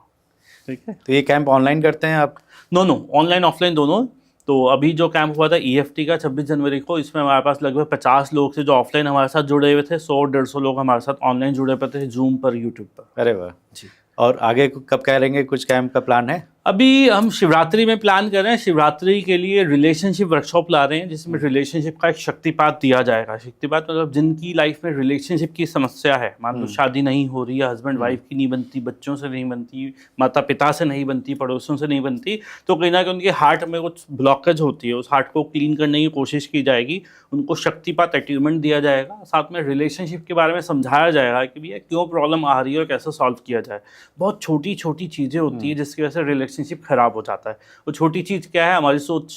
ठीक है। तो ये कैंप ऑनलाइन करते हैं आप? नो, ऑनलाइन ऑफलाइन दोनों। तो अभी जो कैंप हुआ था EFT का 26 जनवरी को, इसमें हमारे पास लगभग 50 लोग थे जो ऑफलाइन हमारे साथ जुड़े हुए थे, 100-150 लोग हमारे साथ ऑनलाइन जुड़े हुए थे, जूम पर, यूट्यूब पर। अरे वाह जी। और आगे कब करेंगे, कुछ कैंप का प्लान है? अभी हम शिवरात्रि में प्लान कर रहे हैं। शिवरात्रि के लिए रिलेशनशिप वर्कशॉप ला रहे हैं, जिसमें रिलेशनशिप का एक शक्तिपात दिया जाएगा। शक्तिपात मतलब जिनकी लाइफ में रिलेशनशिप की समस्या है, मान लो शादी नहीं हो रही है, हस्बैंड वाइफ की नहीं बनती, बच्चों से नहीं बनती, माता पिता से नहीं बनती, पड़ोसियों से नहीं बनती, तो कहीं ना कहीं उनके हार्ट में कुछ ब्लॉकेज होती है, उस हार्ट को क्लीन करने की कोशिश की जाएगी। उनको शक्तिपात अट्यूनमेंट दिया जाएगा, साथ में रिलेशनशिप के बारे में समझाया जाएगा कि भैया क्यों प्रॉब्लम आ रही है और कैसे सॉल्व किया जाए। बहुत छोटी छोटी चीज़ें होती है जिसकी वजह से रिलेशनशिप खराब हो जाता है। वो छोटी चीज़ क्या है? हमारी सोच।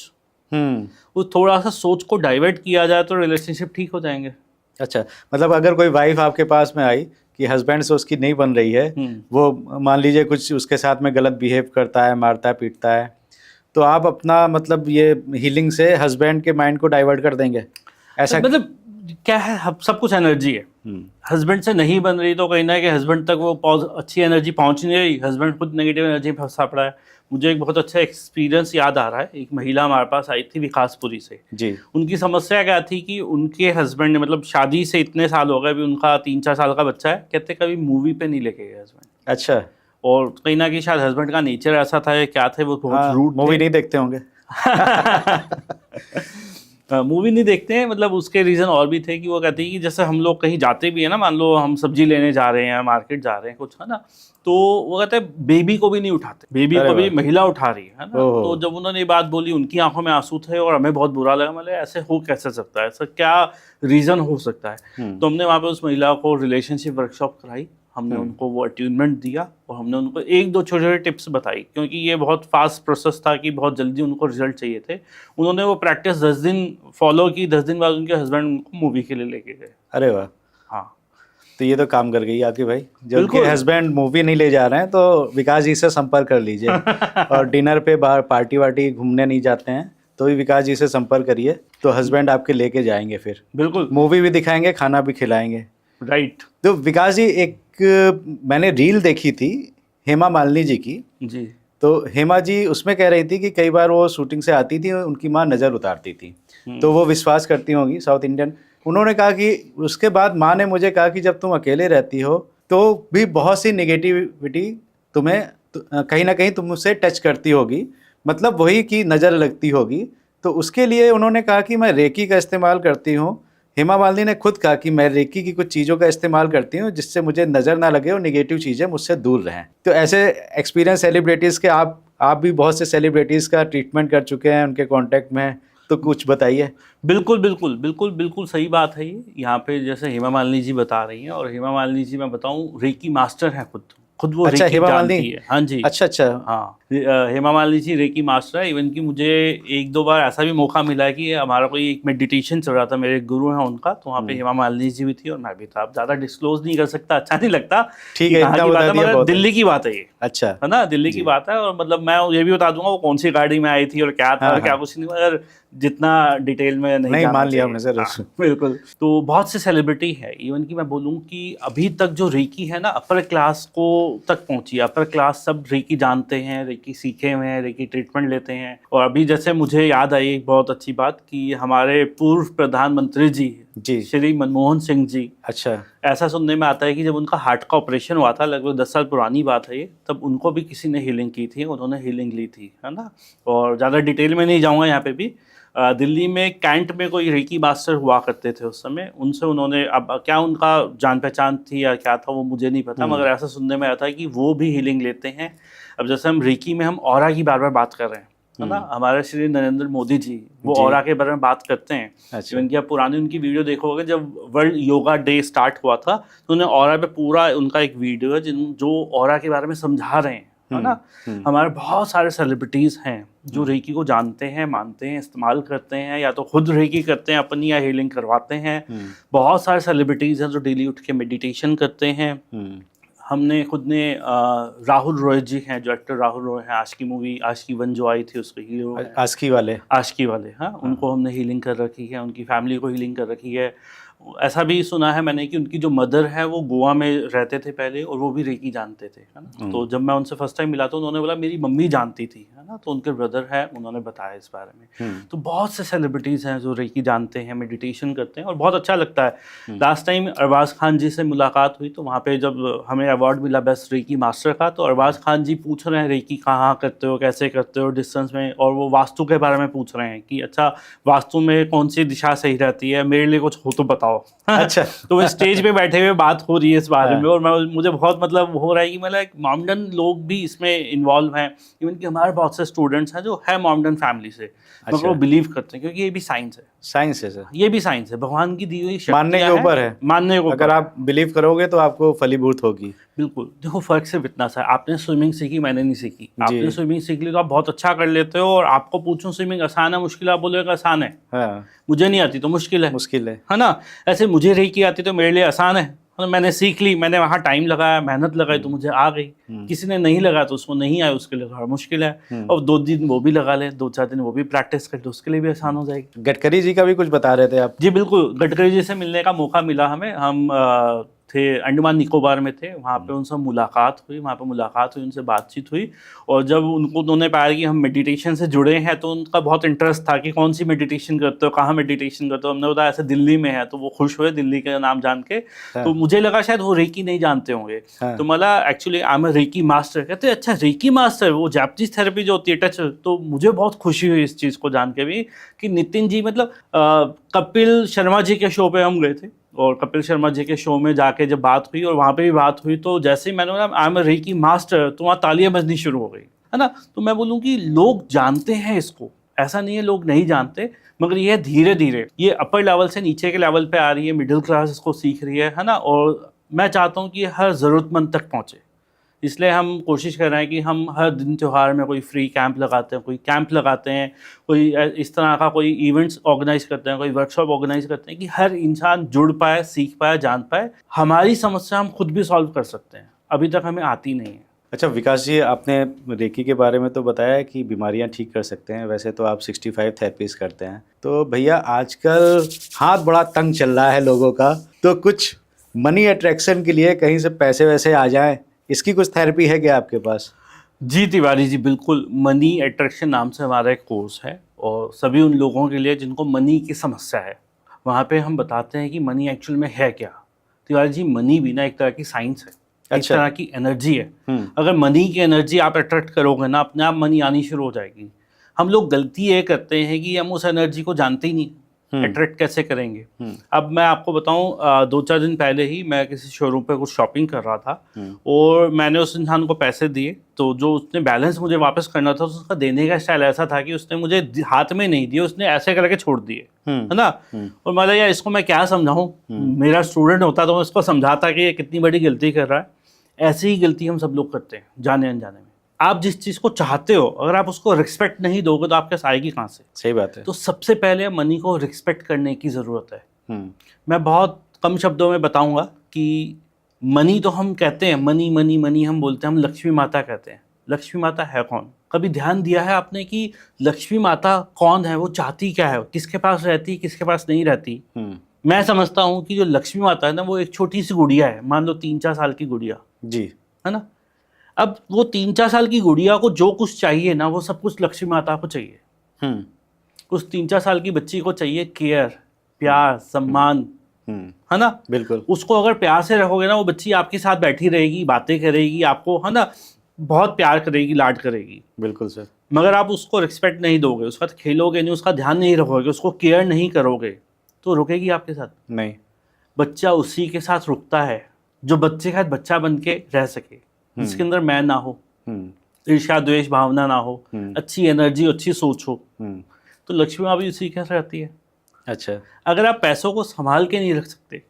वो थोड़ा सा सोच को डाइवर्ट किया जाए तो रिलेशनशिप ठीक हो जाएंगे। अच्छा, मतलब अगर कोई वाइफ आपके पास में आई कि हस्बैंड से उसकी नहीं बन रही है, वो मान लीजिए कुछ उसके साथ में गलत बिहेव करता है, मारता है, पीटता है, तो आप अपना मतलब ये हीलिंग से हस्बैंड के माइंड को डाइवर्ट कर देंगे, ऐसा? मतलब क्या है, सब कुछ एनर्जी है। हस्बैंड से नहीं बन रही तो कहीं ना कहीं हस्बैंड तक वो अच्छी एनर्जी पहुंच नहीं रही, हस्बैंड खुद नेगेटिव एनर्जी में फंसा पड़ा है। मुझे एक बहुत अच्छा एक्सपीरियंस याद आ रहा है। एक महिला हमारे पास आई थी विकासपुरी से जी। उनकी समस्या क्या थी कि उनके हस्बैंड ने, मतलब शादी से इतने साल हो गए, अभी उनका 3-4 साल का बच्चा है, कहते कभी मूवी पे नहीं लेके गए हस्बैंड। अच्छा। और कहीं ना कहीं शायद हस्बैंड का नेचर ऐसा था, क्या थे वो, बहुत रूड, मूवी नहीं देखते होंगे। मूवी नहीं देखते हैं, मतलब उसके रीज़न और भी थे कि वो कहती है कि जैसे हम लोग कहीं जाते भी हैं ना, मान लो हम सब्जी लेने जा रहे हैं, मार्केट जा रहे हैं कुछ, है ना, तो वो कहते हैं बेबी को भी नहीं उठाते, बेबी को भी महिला उठा रही है ना। तो जब उन्होंने ये बात बोली, उनकी आंखों में आंसू थे और हमें बहुत बुरा लगा। मतलब ऐसे हो कैसे सकता है, ऐसा क्या रीज़न हो सकता है? तो हमने वहाँ पे उस महिला को रिलेशनशिप वर्कशॉप कराई, हमने उनको वो अट्यूनमेंट दिया और हमने उनको 1-2 छोटे-छोटे टिप्स बताई, क्योंकि ये बहुत फास्ट प्रोसेस था कि बहुत जल्दी उनको रिजल्ट चाहिए थे। उन्होंने वो प्रैक्टिस 10 दिन फॉलो की, 10 दिन बाद उनके हस्बैंड उनको मूवी के लिए लेके गए। अरे वाह। हाँ, तो ये तो काम कर गई आपकी भाई। जब उनके हस्बैंड मूवी नहीं ले जा रहे हैं तो विकास जी से संपर्क कर लीजिए। और डिनर पे बाहर पार्टी वार्टी घूमने नहीं जाते हैं तो भी विकास जी से संपर्क करिए, तो हस्बैंड आपके लेके जाएंगे, फिर बिल्कुल मूवी भी दिखाएंगे, खाना भी खिलाएंगे। राइट। तो विकास जी, एक मैंने रील देखी थी हेमा मालिनी जी की जी। तो हेमा जी उसमें कह रही थी कि कई बार वो शूटिंग से आती थी, उनकी माँ नज़र उतारती थी, तो वो विश्वास करती होंगी, साउथ इंडियन। उन्होंने कहा कि उसके बाद माँ ने मुझे कहा कि जब तुम अकेले रहती हो तो भी बहुत सी नेगेटिविटी तुम्हें कहीं ना कहीं तुमसे टच करती होगी, मतलब वही की नज़र लगती होगी। तो उसके लिए उन्होंने कहा कि मैं रेकी का इस्तेमाल करती हूँ। हेमा मालिनी ने खुद कहा कि मैं रेकी की कुछ चीज़ों का इस्तेमाल करती हूँ जिससे मुझे नज़र ना लगे और नेगेटिव चीज़ें मुझसे दूर रहें। तो ऐसे एक्सपीरियंस सेलिब्रिटीज़ के आप भी बहुत से सेलिब्रिटीज़ का ट्रीटमेंट कर चुके हैं, उनके कांटेक्ट में, तो कुछ बताइए। बिल्कुल बिल्कुल बिल्कुल बिल्कुल सही बात है ये। यहाँ पे जैसे हेमा मालिनी जी बता रही हैं, और हेमा मालिनी जी मैं बताऊँ रेकी मास्टर हैं खुद, खुद वो अच्छा, रेकी हेमा जानती मालिनी। है। हाँ जी। अच्छा अच्छा। हाँ, हेमा मालिनी जी रेकी मास्टर है। इवन कि मुझे एक दो बार ऐसा भी मौका मिला है कि हमारा कोई एक मेडिटेशन चल रहा था, मेरे गुरु हैं उनका, तो वहाँ पे हेमा मालिनी जी भी थी और मैं भी था। अब ज़्यादा डिस्क्लोज नहीं कर सकता, अच्छा नहीं लगता ठीक कि है, कहाँ इतना की बात बता है, दिया मगर बहुत है। दिल्ली की बात है ये, अच्छा। है ना, दिल्ली की जी। बात है। और मतलब मैं ये भी बता दूंगा वो कौन सी गाड़ी में आई थी और क्या था हाँ और क्या हाँ, कुछ नहीं, मगर जितना डिटेल में नहीं नहीं, जानना मान लिया चाहिए। हमने सर। हाँ बिल्कुल। तो बहुत से सेलिब्रिटी है, इवन कि मैं बोलूँ कि अभी तक जो रेकी है ना अपर क्लास को तक पहुंची है। अपर क्लास सब रेकी जानते हैं, रेकी सीखे हुए हैं, रेकी ट्रीटमेंट लेते हैं। और अभी जैसे मुझे याद आई एक बहुत अच्छी बात कि हमारे पूर्व प्रधानमंत्री जी जी। श्री मनमोहन सिंह जी, अच्छा। ऐसा सुनने में आता है कि जब उनका हार्ट का ऑपरेशन हुआ था, लगभग 10 साल पुरानी बात है ये, तब उनको भी किसी ने हीलिंग की थी, उन्होंने हीलिंग ली थी, है ना। और ज़्यादा डिटेल में नहीं जाऊँगा यहाँ पे भी। दिल्ली में कैंट में कोई रेकी मास्टर हुआ करते थे उस समय, उनसे उन्होंने, अब क्या उनका जान पहचान थी या क्या था वो मुझे नहीं पता, मगर ऐसा सुनने में आता है कि वो भी हीलिंग लेते हैं। अब जैसे हम रेकी में हम ऑरा की बार बार बात कर रहे हैं, है ना, हमारे श्री नरेंद्र मोदी जी वो जी। ऑरा के बारे में बात करते हैं। अच्छा। इवन कि आप पुरानी उनकी वीडियो देखोगे, जब वर्ल्ड योगा डे स्टार्ट हुआ था तो उन्हें ऑरा पे पूरा उनका एक वीडियो है जो ऑरा के बारे में समझा रहे हैं, है ना। हमारे बहुत सारे सेलिब्रिटीज़ हैं जो रेकी को जानते हैं, मानते हैं, इस्तेमाल करते हैं, या तो खुद रेकी करते हैं अपनी या हीलिंग करवाते हैं। बहुत सारे सेलिब्रिटीज़ हैं जो डेली उठ के मेडिटेशन करते हैं। हमने खुद ने राहुल रॉय जी हैं, जो एक्टर राहुल रॉय हैं, आज की मूवी आशिकी 1 जो आई थी उसके हीरो हैं। आस्की वाले। आशिकी वाले, हाँ, उनको हमने हीलिंग कर रखी है, उनकी फैमिली को हीलिंग कर रखी है। ऐसा भी सुना है मैंने कि उनकी जो मदर है वो गोवा में रहते थे पहले और वो भी रेकी जानते थे, है ना। तो जब मैं उनसे फर्स्ट टाइम मिला तो उन्होंने बोला मेरी मम्मी जानती थी, है ना, तो उनके ब्रदर है, उन्होंने बताया इस बारे में। तो बहुत से सेलिब्रिटीज़ हैं जो रेकी जानते हैं, मेडिटेशन करते हैं और बहुत अच्छा लगता है। लास्ट टाइम अरबाज खान जी से मुलाकात हुई तो वहाँ पे जब हमें अवार्ड मिला बेस्ट रेकी मास्टर का, तो अरबाज खान जी पूछ रहे हैं रेकी कहाँ करते हो, कैसे करते हो, डिस्टेंस में, और वो वास्तु के बारे में पूछ रहे हैं कि अच्छा वास्तु में कौन सी दिशा सही रहती है, मेरे लिए कुछ हो तो बताओ। अच्छा। तो वो स्टेज पे बैठे हुए बात हो रही है इस बारे में, और मुझे बहुत मतलब हो रहा है कि मतलब मॉमडन लोग भी इसमें इन्वॉल्व हैं। इवन कि हमारे बहुत से स्टूडेंट्स हैं जो है मॉमडन फैमिली से, मगर वो बिलीव करते हैं क्योंकि ये भी साइंस है। साइंस है सर। ये भी साइंस है, भगवान की दी हुई मानने के ऊपर है। मानने को अगर आप बिलीव करोगे तो आपको फलीभूत होगी। बिल्कुल। देखो फर्क सिर्फ इतना सा है, आपने स्विमिंग सीखी, मैंने नहीं सीखी। आपने स्विमिंग सीख ली तो आप बहुत अच्छा कर लेते हो, और आपको पूछूं स्विमिंग आसान है मुश्किल, आप बोलोगे आसान है। हाँ। मुझे नहीं आती तो मुश्किल है। मुश्किल है ना। ऐसे मुझे रेकी आती तो मेरे लिए आसान है, मैंने सीख ली, मैंने वहाँ टाइम लगाया, मेहनत लगाई तो मुझे आ गई। किसी ने नहीं लगाया तो उसको नहीं आया, उसके लिए थोड़ा मुश्किल है। और 2 दिन वो भी लगा ले, 2-4 दिन वो भी प्रैक्टिस कर ले, उसके लिए भी आसान हो जाएगी। गडकरी जी का भी कुछ बता रहे थे आप? जी बिल्कुल, गडकरी जी से मिलने का मौका मिला हमें। हम थे अंडमान निकोबार में थे, वहाँ पे उनसे मुलाकात हुई, उनसे बातचीत हुई। और जब उन्होंने पाया कि हम मेडिटेशन से जुड़े हैं तो उनका बहुत इंटरेस्ट था कि कौन सी मेडिटेशन करते हो, कहाँ मेडिटेशन करते हो। हमने बताया ऐसे दिल्ली में है, तो वो खुश हुए दिल्ली का नाम जान के। तो मुझे लगा शायद वो रेकी नहीं जानते होंगे। तो मला actually I am a reiki master. कहते अच्छा रेकी मास्टर, वो जापानीज थेरेपी जो होती है टच। तो मुझे बहुत खुशी हुई इस चीज़ को जान के भी कि नितिन जी, मतलब कपिल शर्मा जी के शो पे हम गए थे, और कपिल शर्मा जी के शो में जाके जब बात हुई और वहाँ पे भी बात हुई, तो जैसे ही मैंने बोला I am a reiki master, तो वहाँ तालियां बजनी शुरू हो गई, है ना। तो मैं बोलूँ कि लोग जानते हैं इसको, ऐसा नहीं है लोग नहीं जानते, मगर ये धीरे धीरे ये अपर लेवल से नीचे के लेवल पे आ रही है, मिडिल क्लास इसको सीख रही है ना। और मैं चाहता हूँ कि हर ज़रूरतमंद तक पहुँचे, इसलिए हम कोशिश कर रहे हैं कि हम हर दिन त्यौहार में कोई फ्री कैंप लगाते हैं, कोई इस तरह का कोई इवेंट्स ऑर्गेनाइज करते हैं, कोई वर्कशॉप ऑर्गेनाइज करते हैं कि हर इंसान जुड़ पाए, सीख पाए, जान पाए। हमारी समस्या हम खुद भी सॉल्व कर सकते हैं, अभी तक हमें आती नहीं है। अच्छा विकास जी, आपने रेकी के बारे में तो बताया कि बीमारियां ठीक कर सकते हैं, वैसे तो आप 65 थेरेपीज करते हैं। तो भैया आजकल हाथ बड़ा तंग चल रहा है लोगों का, तो कुछ मनी अट्रैक्शन के लिए कहीं से पैसे वैसे आ जाएं, इसकी कुछ थेरेपी है क्या आपके पास? जी तिवारी जी, बिल्कुल। मनी अट्रैक्शन नाम से हमारा एक कोर्स है, और सभी उन लोगों के लिए जिनको मनी की समस्या है, वहाँ पे हम बताते हैं कि मनी एक्चुअल में है क्या। तिवारी जी, मनी भी ना एक तरह की साइंस है, एक तरह की एनर्जी है। अगर मनी की एनर्जी आप अट्रैक्ट करोगे ना, अपने आप मनी आनी शुरू हो जाएगी। हम लोग गलती ये करते हैं कि हम उस एनर्जी को जानते ही नहीं, अट्रैक्ट कैसे करेंगे। अब मैं आपको बताऊं, 2-4 दिन पहले ही मैं किसी शोरूम पे कुछ शॉपिंग कर रहा था, और मैंने उस इंसान को पैसे दिए, तो जो उसने बैलेंस मुझे वापस करना था, उसका देने का स्टाइल ऐसा था कि उसने मुझे हाथ में नहीं दिए, उसने ऐसे करके छोड़ दिए, है ना। और मतलब यार इसको मैं क्या समझाऊं, मेरा स्टूडेंट होता तो मैं उसको समझाता कि ये कितनी बड़ी गलती कर रहा है। ऐसे ही गलती हम सब लोग करते हैं जाने अनजाने में। आप जिस चीज़ को चाहते हो अगर आप उसको रिस्पेक्ट नहीं दोगे तो आपके पास आएगी कहाँ से? सही बात है। तो सबसे पहले मनी को रिस्पेक्ट करने की ज़रूरत है। हम्म, मैं बहुत कम शब्दों में बताऊंगा कि मनी तो हम कहते हैं, मनी मनी मनी हम बोलते हैं, हम लक्ष्मी माता कहते हैं। लक्ष्मी माता है कौन? कभी ध्यान दिया है आपने कि लक्ष्मी माता कौन है, वो चाहती क्या है, किसके पास रहती, किसके पास नहीं रहती? मैं समझता हूँ कि जो लक्ष्मी माता है ना वो एक छोटी सी गुड़िया है, मान लो 3-4 साल की गुड़िया, जी। है ना। अब वो 3-4 साल की गुड़िया को जो कुछ चाहिए ना वो सब कुछ लक्ष्मी माता को चाहिए। हम्म, उस 3-4 साल की बच्ची को चाहिए केयर, प्यार, सम्मान, है ना। बिल्कुल। उसको अगर प्यार से रखोगे ना वो बच्ची आपके साथ बैठी रहेगी, बातें करेगी, आपको, है ना, बहुत प्यार करेगी, लाड करेगी। बिल्कुल सर। मगर आप उसको रिस्पेक्ट नहीं दोगे, उसका खेलोगे नहीं, उसका ध्यान नहीं रखोगे, उसको केयर नहीं करोगे तो रुकेगी आपके साथ? नहीं। बच्चा उसी के साथ रुकता है जो बच्चे का बच्चा बन के रह सके, जिसके अंदर मैं ना हो, ईर्ष्या द्वेष भावना ना हो, अच्छी एनर्जी, अच्छी सोच हो। तो लक्ष्मी माँ भी उसी के साथ रहती है। अच्छा। अगर आप पैसों को संभाल के नहीं रख सकते,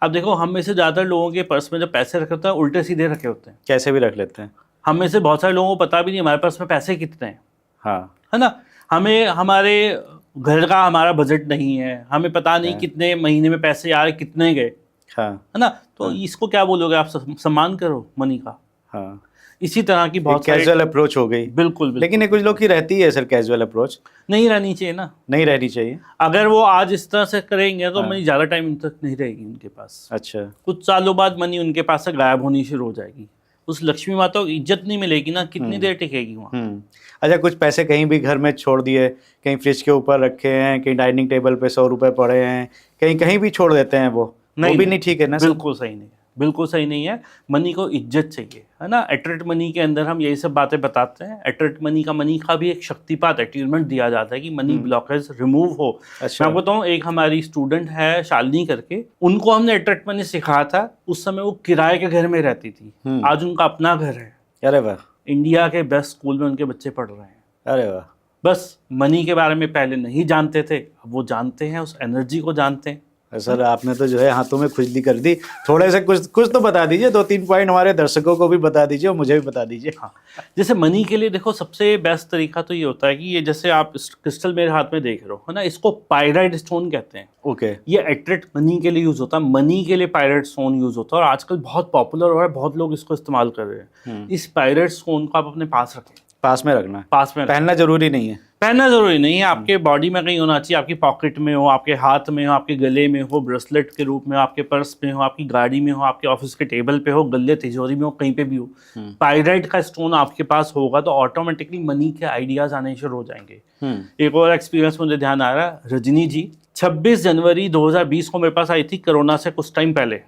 अब देखो हम में से ज़्यादातर लोगों के पर्स में जब पैसे रखे होते हैं उल्टे सीधे रखे होते हैं। कैसे भी रख लेते हैं। हम में से बहुत सारे लोगों को पता भी नहीं हमारे पर्स में पैसे कितने हैं, हाँ। है ना। हमें हमारे घर का हमारा बजट नहीं है, हमें पता नहीं कितने महीने में पैसे आ रहे, कितने गए, हाँ। है ना। तो इसको क्या बोलोगे आप? सम्मान करो मनी का। हाँ। इसी तरह की बहुत कैजुअल अप्रोच हो गई। बिल्कुल। लेकिन ये कुछ लोग की रहती है सर कैजुअल अप्रोच। नहीं रहनी चाहिए ना। नहीं रहनी चाहिए। अगर वो आज इस तरह से करेंगे तो मनी ज़्यादा टाइम तक नहीं रहेगी उनके पास। अच्छा। कुछ सालों बाद मनी उनके पास से गायब होनी शुरू हो जाएगी। उस लक्ष्मी माता को इज्जत नहीं मिलेगी ना, कितनी देर टिकेगी वहाँ। अच्छा, कुछ पैसे कहीं भी घर में छोड़ दिए, कहीं फ्रिज के ऊपर रखे हैं, कहीं डाइनिंग टेबल पे 100 रुपए पड़े हैं, कहीं भी छोड़ देते हैं, वो भी नहीं ठीक है ना? बिल्कुल सही नहीं है, बिल्कुल सही नहीं है। मनी को इज्जत चाहिए, है ना। अट्रैक्ट मनी के अंदर हम यही सब बातें बताते हैं। अट्रैक्ट मनी का भी एक शक्तिपात अट्यूनमेंट दिया जाता है कि मनी ब्लॉकेज रिमूव हो। अच्छा। मैं बताऊँ, एक हमारी स्टूडेंट है शालिनी करके, उनको हमने अट्रैक्ट मनी सिखाया था। उस समय वो किराए के घर में रहती थी, आज उनका अपना घर है। अरे वाह। इंडिया के बेस्ट स्कूल में उनके बच्चे पढ़ रहे हैं। अरे वाह। बस मनी के बारे में पहले नहीं जानते थे, अब वो जानते हैं, उस एनर्जी को जानते हैं। सर आपने तो जो है हाथों में खुजली कर दी। थोड़े से कुछ तो बता दीजिए, 2-3 पॉइंट हमारे दर्शकों को भी बता दीजिए और मुझे भी बता दीजिए। हाँ, जैसे मनी के लिए देखो सबसे बेस्ट तरीका तो ये होता है कि ये जैसे आप क्रिस्टल मेरे हाथ में देख रहे हो, है ना, इसको पायराइट स्टोन कहते हैं। ओके। ये अट्रैक्ट मनी के लिए यूज होता है, मनी के लिए पायराइट स्टोन यूज होता है और आजकल बहुत पॉपुलर हो रहा है, बहुत लोग इसको इस्तेमाल कर रहे हैं। इस पायराइट स्टोन को आप अपने पास रखें। पास में रखना है? पास में पहनना जरूरी नहीं है? पहनना जरूरी नहीं है, आपके बॉडी में कहीं होना चाहिए, आपकी पॉकेट में हो, आपके हाथ में हो, आपके गले में हो, ब्रेसलेट के रूप में, आपके पर्स में हो, आपकी गाड़ी में हो, आपके ऑफिस के टेबल पे हो, गले तिजोरी में हो, कहीं पे भी हो। पायराइट का स्टोन आपके पास होगा तो ऑटोमेटिकली मनी के आइडियाज आने शुरू हो जाएंगे। एक और एक्सपीरियंस मुझे ध्यान आ रहा है, रजनी जी 26 जनवरी 2020 को मेरे पास आई थी, कोरोना से कुछ टाइम पहले।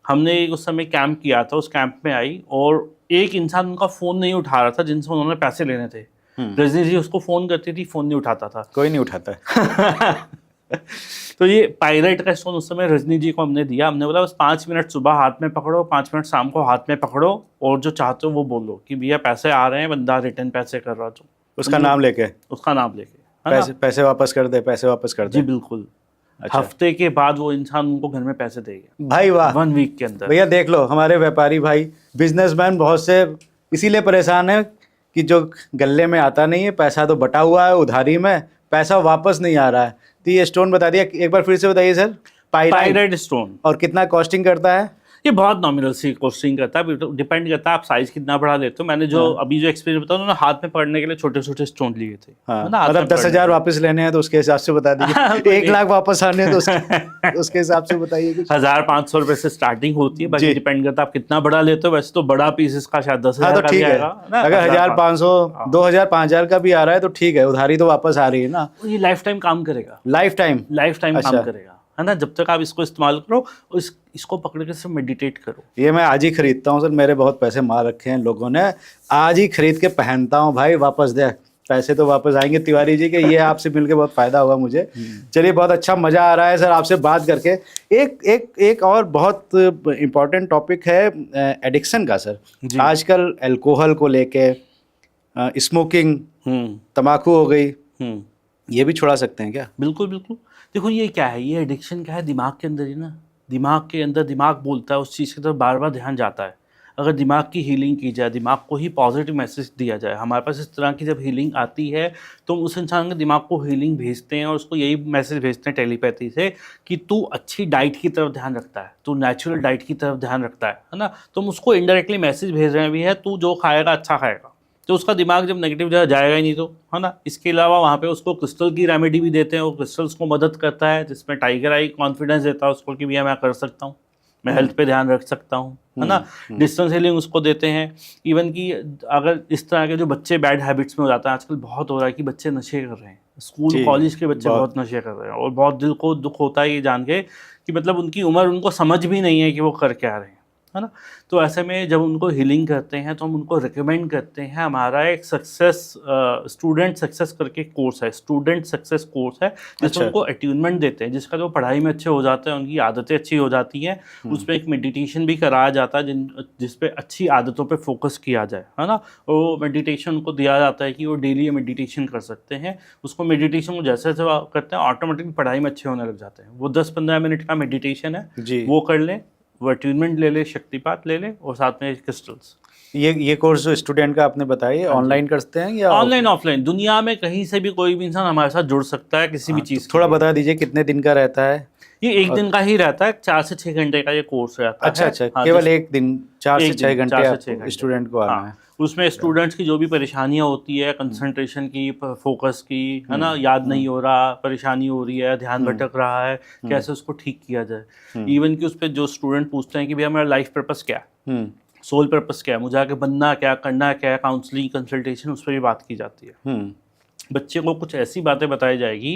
हमने उस समय कैंप किया था, उस कैंप में आई और एक इंसान उनका फोन नहीं उठा रहा था जिनसे उन्होंने पैसे लेने थे। रजनी जी उसको फोन करती थी, फोन नहीं उठाता था। कोई नहीं उठाता है। तो ये पायराइट का स्टोन उस समय रजनी जी को हमने दिया। हमने बोला बस 5 मिनट सुबह हाथ में पकड़ो, 5 मिनट शाम को हाथ में पकड़ो और जो चाहते हो वो बोलो कि भैया पैसे आ रहे हैं, बंदा रिटर्न पैसे कर रहा। तो उसका नाम लेके पैसे वापस कर दे, पैसे वापस कर दे। जी बिल्कुल। अच्छा। हफ्ते के बाद वो इंसान उनको घर में पैसे देगा भाई। वाह। 1 वीक के अंदर। भैया देख लो, हमारे व्यापारी भाई, बिजनेसमैन बहुत से इसीलिए परेशान है कि जो गले में आता नहीं है, पैसा तो बटा हुआ है उधारी में, पैसा वापस नहीं आ रहा है। तो ये स्टोन बता दिया, एक बार फिर से बताइए सर। Pyrite stone. और कितना कॉस्टिंग करता है? ये बहुत नॉमिनल सी कॉस्टिंग करता है, डिपेंड करता है आप साइज कितना बड़ा लेते हो। मैंने जो अभी जो एक्सपीरियंस बताया उन्होंने हाथ में पढ़ने के लिए छोटे छोटे स्टोन लिए थे। मतलब 10,000 वापस लेने हैं तो उसके हिसाब से बता दीजिए। 1 लाख वापस आने हैं तो उसके हिसाब से बताइए। 1,500 रुपए से स्टार्टिंग होती है, बाकी डिपेंड करता है आप कितना बड़ा लेते हो। वैसे तो बड़ा पीस इसका शायद 10,000 का भी आएगा। अगर 1,500, 2,000, 5,000 का भी आ रहा है तो ठीक है, उधारी तो वापस आ रही है ना। ये लाइफ टाइम काम करेगा। लाइफ टाइम काम करेगा, है ना। जब तक आप इसको इस्तेमाल करो और इसको पकड़ के सिर्फ मेडिटेट करो। ये मैं आज ही खरीदता हूँ सर, मेरे बहुत पैसे मार रखे हैं लोगों ने, आज ही खरीद के पहनता हूँ भाई। वापस दे, पैसे तो वापस आएंगे तिवारी जी के। ये आपसे मिलके बहुत फायदा होगा मुझे। चलिए, बहुत अच्छा मजा आ रहा है सर आपसे बात करके। एक और बहुत इम्पोर्टेंट टॉपिक है एडिक्शन का सर। आजकल अल्कोहल को लेके, स्मोकिंग, तम्बाकू हो गई, ये भी छुड़ा सकते हैं क्या? बिल्कुल बिल्कुल। देखो ये क्या है, ये एडिक्शन क्या है, दिमाग के अंदर ही ना। दिमाग के अंदर दिमाग बोलता है, उस चीज़ की तरफ बार बार ध्यान जाता है। अगर दिमाग की हीलिंग की जाए, दिमाग को ही पॉजिटिव मैसेज दिया जाए, हमारे पास इस तरह की जब हीलिंग आती है तो हम उस इंसान के दिमाग को हीलिंग भेजते हैं और उसको यही मैसेज भेजते हैं टेलीपैथी से कि तू अच्छी डाइट की तरफ ध्यान रखता है, तू नेचुरल डाइट की तरफ ध्यान रखता है ना। तो हम उसको इनडायरेक्टली मैसेज भेज रहे हैं भी है, तू जो खाएगा अच्छा खाएगा। तो उसका दिमाग जब नेगेटिव जगह जाएगा ही नहीं, तो है ना। इसके अलावा वहाँ पे उसको क्रिस्टल की रेमेडी भी देते हैं, वो क्रिस्टल्स को मदद करता है, जिसमें टाइगर आई कॉन्फिडेंस देता है उसको कि भैया मैं कर सकता हूँ, मैं हेल्थ पे ध्यान रख सकता हूँ, है ना। डिस्टेंस हीलिंग उसको देते हैं। इवन कि अगर इस तरह के जो बच्चे बैड हैबिट्स में हो जाते हैं, आजकल बहुत हो रहा है कि बच्चे नशे कर रहे हैं, स्कूल कॉलेज के बच्चे बहुत नशे कर रहे हैं, और बहुत दिल को दुख होता है ये जान के कि मतलब उनकी उम्र उनको समझ भी नहीं है कि वो कर क्या रहे हैं, है ना। तो ऐसे में जब उनको हीलिंग करते हैं तो हम उनको रिकमेंड करते हैं, हमारा एक स्टूडेंट सक्सेस करके कोर्स है, स्टूडेंट सक्सेस कोर्स है, जिसमें उनको अट्यूनमेंट देते हैं, जिसका जो पढ़ाई में अच्छे हो जाते हैं, उनकी आदतें अच्छी हो जाती हैं। उसमें एक मेडिटेशन भी कराया जाता है जिसपे अच्छी आदतों पे फोकस किया जाए, है ना। वो मेडिटेशन उनको दिया जाता है कि वो डेली मेडिटेशन कर सकते हैं। उसको मेडिटेशन को जैसे जैसे करते हैं ऑटोमेटिकली पढ़ाई में अच्छे होने लग जाते हैं। वो 10-15 मिनट का मेडिटेशन है, वो कर लें, वो अट्यूनमेंट ले ले, शक्तिपात ले ले, और साथ में क्रिस्टल्स। ये कोर्स जो स्टूडेंट का आपने बताया ऑनलाइन करते हैं या ऑनलाइन ऑफलाइन, दुनिया में कहीं से भी कोई भी इंसान हमारे साथ जुड़ सकता है किसी भी चीज़। थोड़ा बता दीजिए कितने दिन का रहता है? ये एक दिन का ही रहता है, 4 से 6 घंटे का ये कोर्स रहता है। अच्छा, केवल एक दिन 4 से 6 घंटे स्टूडेंट को आना है। उसमें स्टूडेंट्स की जो भी परेशानियां होती है, कंसंट्रेशन की, फोकस की, है ना, याद नहीं हो रहा, परेशानी हो रही है, ध्यान भटक रहा है, कैसे उसको ठीक किया जाए। इवन कि उस पर जो स्टूडेंट पूछते हैं कि भैया मेरा लाइफ पर्पस क्या है, सोल पर्पस क्या है, मुझे आगे बनना क्या, करना क्या है, काउंसलिंग कंसल्टेशन, उस पर भी बात की जाती है। बच्चे को कुछ ऐसी बातें बताई जाएगी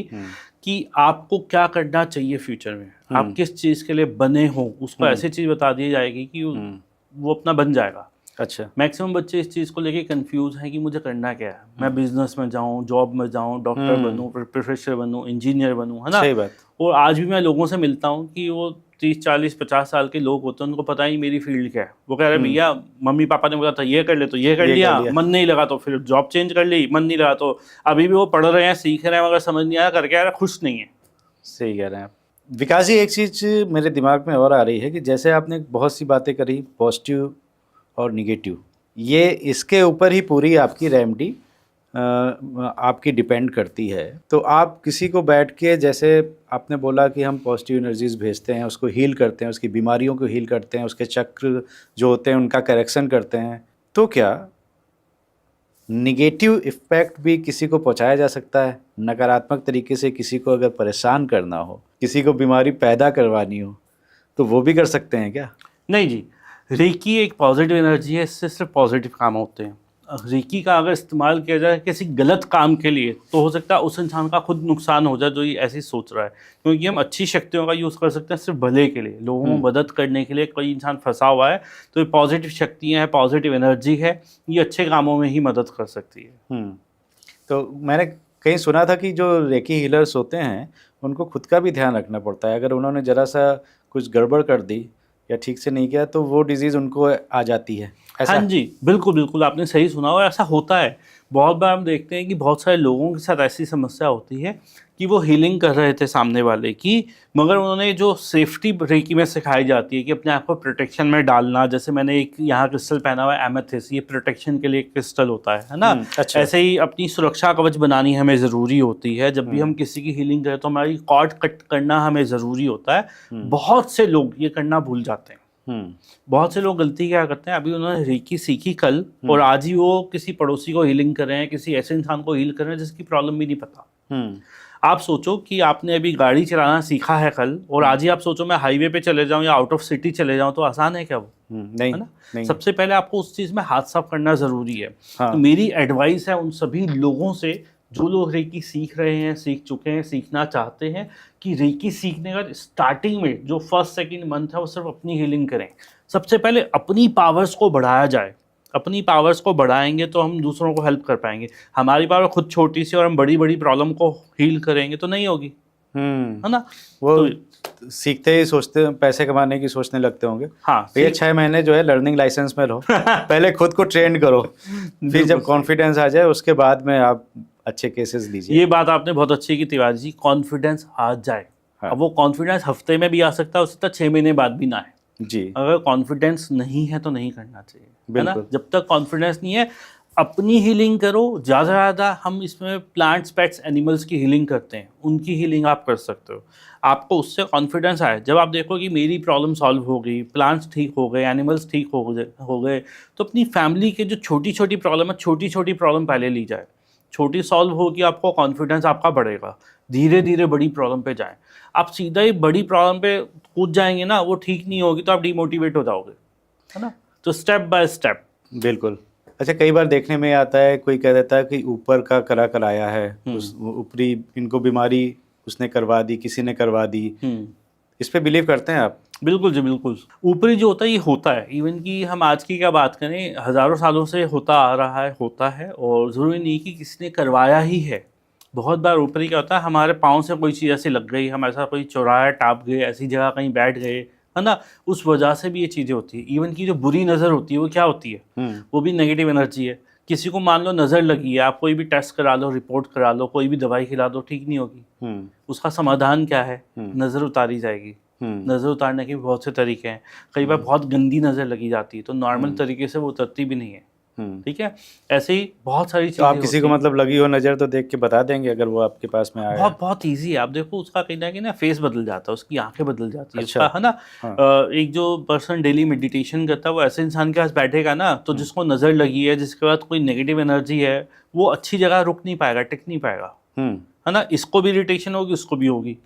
कि आपको क्या करना चाहिए फ्यूचर में, आप किस चीज़ के लिए बने हो, उसको ऐसी चीज़ बता दी जाएगी कि वो अपना बन जाएगा। अच्छा। मैक्सिमम बच्चे इस चीज़ को लेके कंफ्यूज हैं कि मुझे करना क्या है, मैं बिजनेस में जाऊं, जॉब में जाऊं, डॉक्टर बनूं, प्रोफेसर बनूं, इंजीनियर बनूं, है ना। सही बात। और आज भी मैं लोगों से मिलता हूं कि वो 30-40-50 साल के लोग होते हैं, उनको पता ही मेरी फील्ड क्या है। वो कह रहे हैं भैया मम्मी पापा ने बोला था ये कर ले तो ये कर लिया, मन नहीं लगा तो फिर जॉब चेंज कर ली, मन नहीं लगा तो अभी भी वो पढ़ रहे हैं, सीख रहे हैं, मगर समझ नहीं आया करके आ रहा, खुश नहीं है। सही कह रहे हैं आप। विकास जी, एक चीज़ मेरे दिमाग में और आ रही है कि जैसे आपने बहुत सी बातें करी पॉजिटिव और निगेटिव, ये इसके ऊपर ही पूरी आपकी रेमेडी आपकी डिपेंड करती है। तो आप किसी को बैठ के, जैसे आपने बोला कि हम पॉजिटिव एनर्जीज भेजते हैं, उसको हील करते हैं, उसकी बीमारियों को हील करते हैं, उसके चक्र जो होते हैं उनका करेक्शन करते हैं, तो क्या निगेटिव इफ़ेक्ट भी किसी को पहुंचाया जा सकता है? नकारात्मक तरीके से किसी को अगर परेशान करना हो, किसी को बीमारी पैदा करवानी हो, तो वो भी कर सकते हैं क्या? नहीं जी, रेकी एक पॉजिटिव एनर्जी है, इससे सिर्फ पॉजिटिव काम होते हैं। रेकी का अगर इस्तेमाल किया जाए किसी गलत काम के लिए तो हो सकता है उस इंसान का खुद नुकसान हो जाए जो ये ऐसे सोच रहा है, क्योंकि हम अच्छी शक्तियों का यूज़ कर सकते हैं सिर्फ भले के लिए, लोगों को मदद करने के लिए। कोई इंसान फंसा हुआ है तो ये पॉजिटिव शक्तियाँ हैं, पॉजिटिव एनर्जी है, ये अच्छे कामों में ही मदद कर सकती है। तो मैंने कहीं सुना था कि जो रेकी हीलर्स होते हैं उनको खुद का भी ध्यान रखना पड़ता है, अगर उन्होंने ज़रा सा कुछ गड़बड़ कर दी या ठीक से नहीं किया तो वो डिजीज़ उनको आ जाती है, ऐसा? हाँ जी, बिल्कुल बिल्कुल, आपने सही सुना, और ऐसा होता है। बहुत बार हम देखते हैं कि बहुत सारे लोगों के साथ ऐसी समस्या होती है कि वो हीलिंग कर रहे थे सामने वाले की, मगर उन्होंने जो सेफ्टी रेकी में सिखाई जाती है कि अपने आप को प्रोटेक्शन में डालना, जैसे मैंने एक यहाँ क्रिस्टल पहना हुआ है एमेथिस्ट, ये प्रोटेक्शन के लिए क्रिस्टल होता है ना। अच्छा। ऐसे ही अपनी सुरक्षा कवच बनानी हमें ज़रूरी होती है। जब भी हम किसी की हीलिंग करें तो हमारी कॉर्ड कट करना हमें ज़रूरी होता है। बहुत से लोग ये करना भूल जाते हैं। बहुत से लोग गलती क्या करते हैं, अभी उन्होंने रेकी सीखी कल और आज ही वो किसी पड़ोसी को हीलिंग कर रहे हैं, किसी ऐसे इंसान को हील कर रहे हैं जिसकी प्रॉब्लम भी नहीं पता। आप सोचो कि आपने अभी गाड़ी चलाना सीखा है कल, और आज ही आप सोचो मैं हाईवे पे चले जाऊं या आउट ऑफ सिटी चले जाऊं, तो आसान है क्या वो? नहीं, है ना। नहीं। सबसे पहले आपको उस चीज़ में हाथ साफ करना ज़रूरी है। हाँ। तो मेरी एडवाइस है उन सभी लोगों से जो लोग रेकी सीख रहे हैं, सीख चुके हैं, सीखना चाहते हैं, कि रेकी सीखने का स्टार्टिंग में जो फर्स्ट सेकंड मंथ है वो सिर्फ अपनी हीलिंग करें। सबसे पहले अपनी पावर्स को बढ़ाया जाए। अपनी पावर्स को बढ़ाएंगे तो हम दूसरों को हेल्प कर पाएंगे। हमारी पावर खुद छोटी सी और हम बड़ी बड़ी प्रॉब्लम को हील करेंगे तो नहीं होगी, है ना। वो तो सीखते ही सोचते पैसे कमाने की सोचने लगते होंगे। हाँ, ये 6 महीने जो है लर्निंग लाइसेंस में रहो, पहले खुद को ट्रेन करो, फिर जब कॉन्फिडेंस आ जाए उसके बाद में आप अच्छे केसेस लीजिए। ये बात आपने बहुत अच्छी की तिवारी जी, कॉन्फिडेंस आ जाए। हाँ। अब वो कॉन्फिडेंस हफ्ते में भी आ सकता है, हो सकता है 6 महीने बाद भी ना आए। जी अगर कॉन्फिडेंस नहीं है तो नहीं करना चाहिए, है ना। बिल्कुल। जब तक कॉन्फिडेंस नहीं है अपनी हीलिंग करो। ज़्यादा से ज़्यादा हम इसमें प्लांट्स, पेट्स, एनिमल्स की हीलिंग करते हैं, उनकी हीलिंग आप कर सकते हो। आपको उससे कॉन्फिडेंस आए, जब आप देखो कि मेरी प्रॉब्लम सॉल्व हो गई, प्लांट्स ठीक हो गए, एनिमल्स ठीक हो गए, तो अपनी फैमिली के जो छोटी छोटी प्रॉब्लम है, छोटी छोटी प्रॉब्लम पहले ली जाए। छोटी सॉल्व होगी, आपको कॉन्फिडेंस आपका बढ़ेगा, धीरे धीरे बड़ी प्रॉब्लम पे जाएं। आप सीधा ही बड़ी प्रॉब्लम पे कूद जाएंगे ना, वो ठीक नहीं होगी तो आप डिमोटिवेट हो जाओगे, है ना। तो स्टेप बाय स्टेप। बिल्कुल। अच्छा, कई बार देखने में आता है, कोई कह देता है कि ऊपर का करा कराया है, उस ऊपरी इनको बीमारी उसने करवा दी, किसी ने करवा दी। इस पे बिलीव करते हैं आप? बिल्कुल जी, बिल्कुल। ऊपरी जो होता है ये होता है, इवन कि हम आज की क्या बात करें, हज़ारों सालों से होता आ रहा है, होता है, और ज़रूरी नहीं कि किसी ने करवाया ही है। बहुत बार ऊपरी क्या होता है, हमारे पाँव से कोई चीज़ ऐसी लग गई, हम ऐसा कोई चौराहा टाप गए, ऐसी जगह कहीं बैठ गए, है ना, उस वजह से भी ये चीज़ें होती है। इवन की जो बुरी नज़र होती है वो क्या होती है, वो भी नेगेटिव एनर्जी है। किसी को मान लो नज़र लगी है, आप कोई भी टेस्ट करा लो, रिपोर्ट करा लो, कोई भी दवाई खिला दो, ठीक नहीं होगी। उसका समाधान क्या है, नज़र उतारी जाएगी। नज़र उतारने के भी बहुत से तरीके हैं। कई बार बहुत गंदी नज़र लगी जाती है तो नॉर्मल तरीके से वो उतरती भी नहीं है, ठीक है। ऐसे ही बहुत सारी तो आप चीज़ें किसी को होती हैं। मतलब लगी हो नज़र तो देख के बता देंगे अगर वो आपके पास में आए? बहुत बहुत ईजी है। आप देखो उसका कहना है कि ना फेस बदल जाता है, उसकी आंखें बदल जाती है, अच्छा। उसका, है ना। हाँ। एक जो पर्सन डेली मेडिटेशन करता है वो ऐसे इंसान के पास बैठेगा ना, तो जिसको नज़र लगी है, जिसके पास कोई नेगेटिव एनर्जी है, वो अच्छी जगह रुक नहीं पाएगा, टिक नहीं पाएगा, है ना। इसको भी इरिटेशन होगी, उसको भी होगी।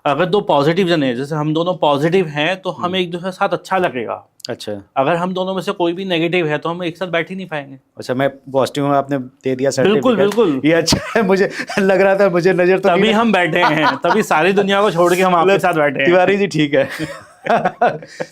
अगर दो पॉजिटिव जने हैं, जैसे हम दोनों पॉजिटिव हैं, तो हमें एक दूसरे के साथ अच्छा लगेगा। अच्छा। अगर हम दोनों में से कोई भी नेगेटिव है तो हम एक साथ बैठ ही नहीं पाएंगे। अच्छा, मैं पॉजिटिव हूँ, आपने दे दिया बिल्कुल सर्टिफिकेट। बिल्कुल। ये अच्छा है, मुझे लग रहा था मुझे नज़र तो तभी नहीं हम बैठे हैं, तभी सारी दुनिया को छोड़ के हम आपके साथ बैठे हैं। तिवारी जी ठीक है।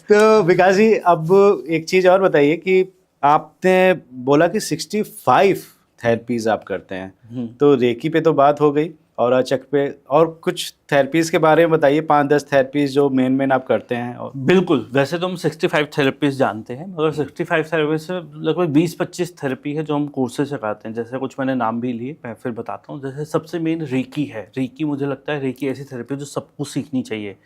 तो विकास जी, अब एक चीज़ और बताइए कि आपने बोला कि 65 थेरेपीज आप करते हैं, तो रेकी पे तो बात हो गई, और अचक पे और कुछ थेरेपीज के बारे में बताइए, 5-10 थेरेपीज जो मेन आप करते हैं। और बिल्कुल, वैसे तो हम 65 थेरेपीज जानते हैं, मगर 65 थेरेपी से लगभग 20-25 थेरेपी है जो हम कोर्सेज सिखाते हैं। जैसे कुछ मैंने नाम भी लिए, मैं फिर बताता हूँ। जैसे सबसे मेन रेकी है। रेकी, मुझे लगता है रेकी ऐसी थेरेपी है जो सबको सीखनी चाहिए।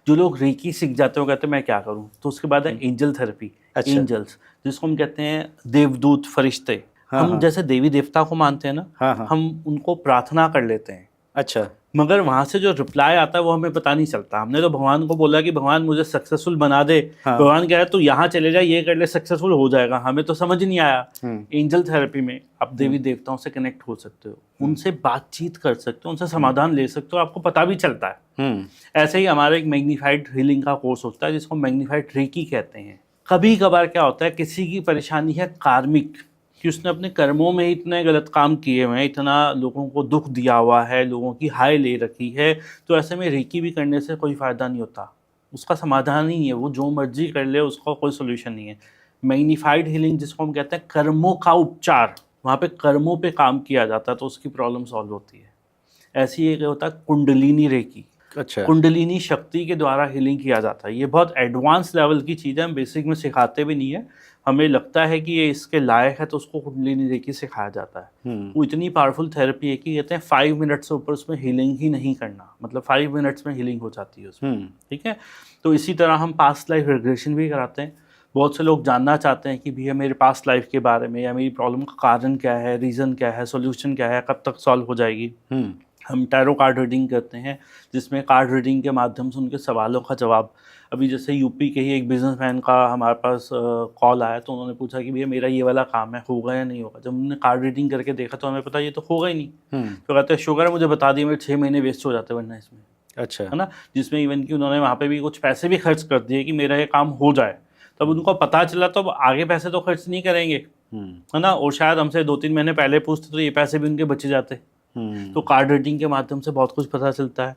जो लोग रेकी सीख जाते हैं वो कहते हैं मैं क्या करूँ। तो उसके बाद है एंजल थेरेपी। अच्छा। एंजल्स, जिसको हम कहते हैं देवदूत, फरिश्ते। हम जैसे देवी देवता को मानते हैं ना, हम उनको प्रार्थना कर लेते हैं। अच्छा। मगर वहाँ से जो रिप्लाई आता है वो हमें पता नहीं चलता। हमने तो भगवान को बोला कि भगवान मुझे सक्सेसफुल बना दे, भगवान कह रहा है तू यहाँ चले जा, ये कर ले, सक्सेसफुल हो जाएगा। हमें तो समझ नहीं आया। एंजल थेरेपी में आप देवी देवताओं से कनेक्ट हो सकते हो, उनसे बातचीत कर सकते हो, उनसे समाधान ले सकते हो, आपको पता भी चलता है। ऐसे ही हमारा एक मैग्नीफाइड हीलिंग का कोर्स होता है जिसको मैग्नीफाइड रेकी कहते हैं। कभी कभार क्या होता है, किसी की परेशानी है कार्मिक, कि उसने अपने कर्मों में इतने गलत काम किए हुए हैं, इतना लोगों को दुख दिया हुआ है, लोगों की हाय ले रखी है, तो ऐसे में रेकी भी करने से कोई फ़ायदा नहीं होता, उसका समाधान ही नहीं है। वो जो मर्जी कर ले, उसका कोई सोल्यूशन नहीं है। मैग्नीफाइड हीलिंग, जिसको हम कहते हैं कर्मों का उपचार, वहाँ पे कर्मों पे काम किया जाता है तो उसकी प्रॉब्लम सॉल्व होती है। ऐसी एक होता है कुंडलिनी रेकी। अच्छा। कुंडलिनी शक्ति के द्वारा हीलिंग किया जाता है। ये बहुत एडवांस लेवल की चीज़ है, हम बेसिक में सिखाते भी नहीं है। हमें लगता है कि ये इसके लायक है तो उसको कुंडलिनी रेकी सिखाया जाता है। वो इतनी पावरफुल थेरेपी है कि कहते हैं 5 मिनट से ऊपर उसमें हीलिंग ही नहीं करना, मतलब 5 मिनट्स में हीलिंग हो जाती है उसमें, ठीक है। तो इसी तरह हम पास्ट लाइफ रिग्रेशन भी कराते हैं। बहुत से लोग जानना चाहते हैं कि भैया मेरे पास्ट लाइफ के बारे में, या मेरी प्रॉब्लम का कारण क्या है, रीज़न क्या है, सोल्यूशन क्या है, कब तक सॉल्व हो जाएगी। हम टैरो कार्ड रीडिंग करते हैं, जिसमें कार्ड रीडिंग के माध्यम से उनके सवालों का जवाब। अभी जैसे यूपी के ही एक बिजनेसमैन का हमारे पास कॉल आया, तो उन्होंने पूछा कि भैया मेरा ये वाला काम है, होगा या नहीं होगा। जब हमने कार्ड रीडिंग करके देखा तो हमें पता ये तो होगा ही नहीं। तो कहते हैं शुगर है, मुझे बता दिए, मेरे 6 महीने वेस्ट हो जाते वरना इसमें। अच्छा। है ना, जिसमें इवन कि उन्होंने वहाँ पे भी कुछ पैसे भी खर्च कर दिए कि मेरा ये काम हो जाए। तब उनको पता चला तो अब आगे पैसे तो खर्च नहीं करेंगे, है ना, और शायद हमसे 2-3 महीने पहले पूछते तो ये पैसे भी उनके बचे जाते। तो कार्ड रीडिंग के माध्यम से बहुत कुछ पता चलता है।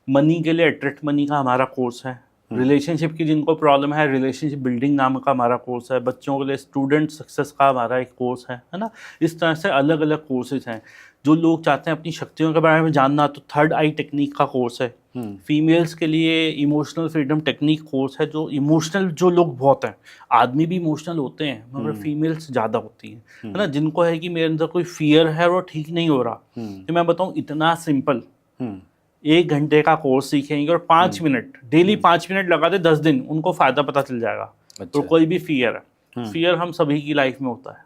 मनी के लिए अट्रैक्ट मनी का हमारा कोर्स है। रिलेशनशिप की जिनको प्रॉब्लम है, रिलेशनशिप बिल्डिंग नाम का हमारा कोर्स है। बच्चों के लिए स्टूडेंट सक्सेस का हमारा एक कोर्स है ना। इस तरह से अलग अलग कोर्सेज हैं। जो लोग चाहते हैं अपनी शक्तियों के बारे में जानना, तो थर्ड आई टेक्निक का कोर्स है। फीमेल्स के लिए इमोशनल फ्रीडम टेक्निक कोर्स है। जो इमोशनल जो लोग बहुत हैं, आदमी भी इमोशनल होते हैं मगर फीमेल्स ज़्यादा होती हैं, है ना, जिनको है कि मेरे अंदर कोई फियर है और वो ठीक नहीं हो रहा। तो मैं बताऊँ, इतना सिंपल 1 घंटे का कोर्स सीखेंगे और 5 मिनट डेली 5 मिनट लगा दे 10 दिन, उनको फायदा पता चल जाएगा। अच्छा। तो कोई भी फियर है, फियर हम सभी की लाइफ में होता है।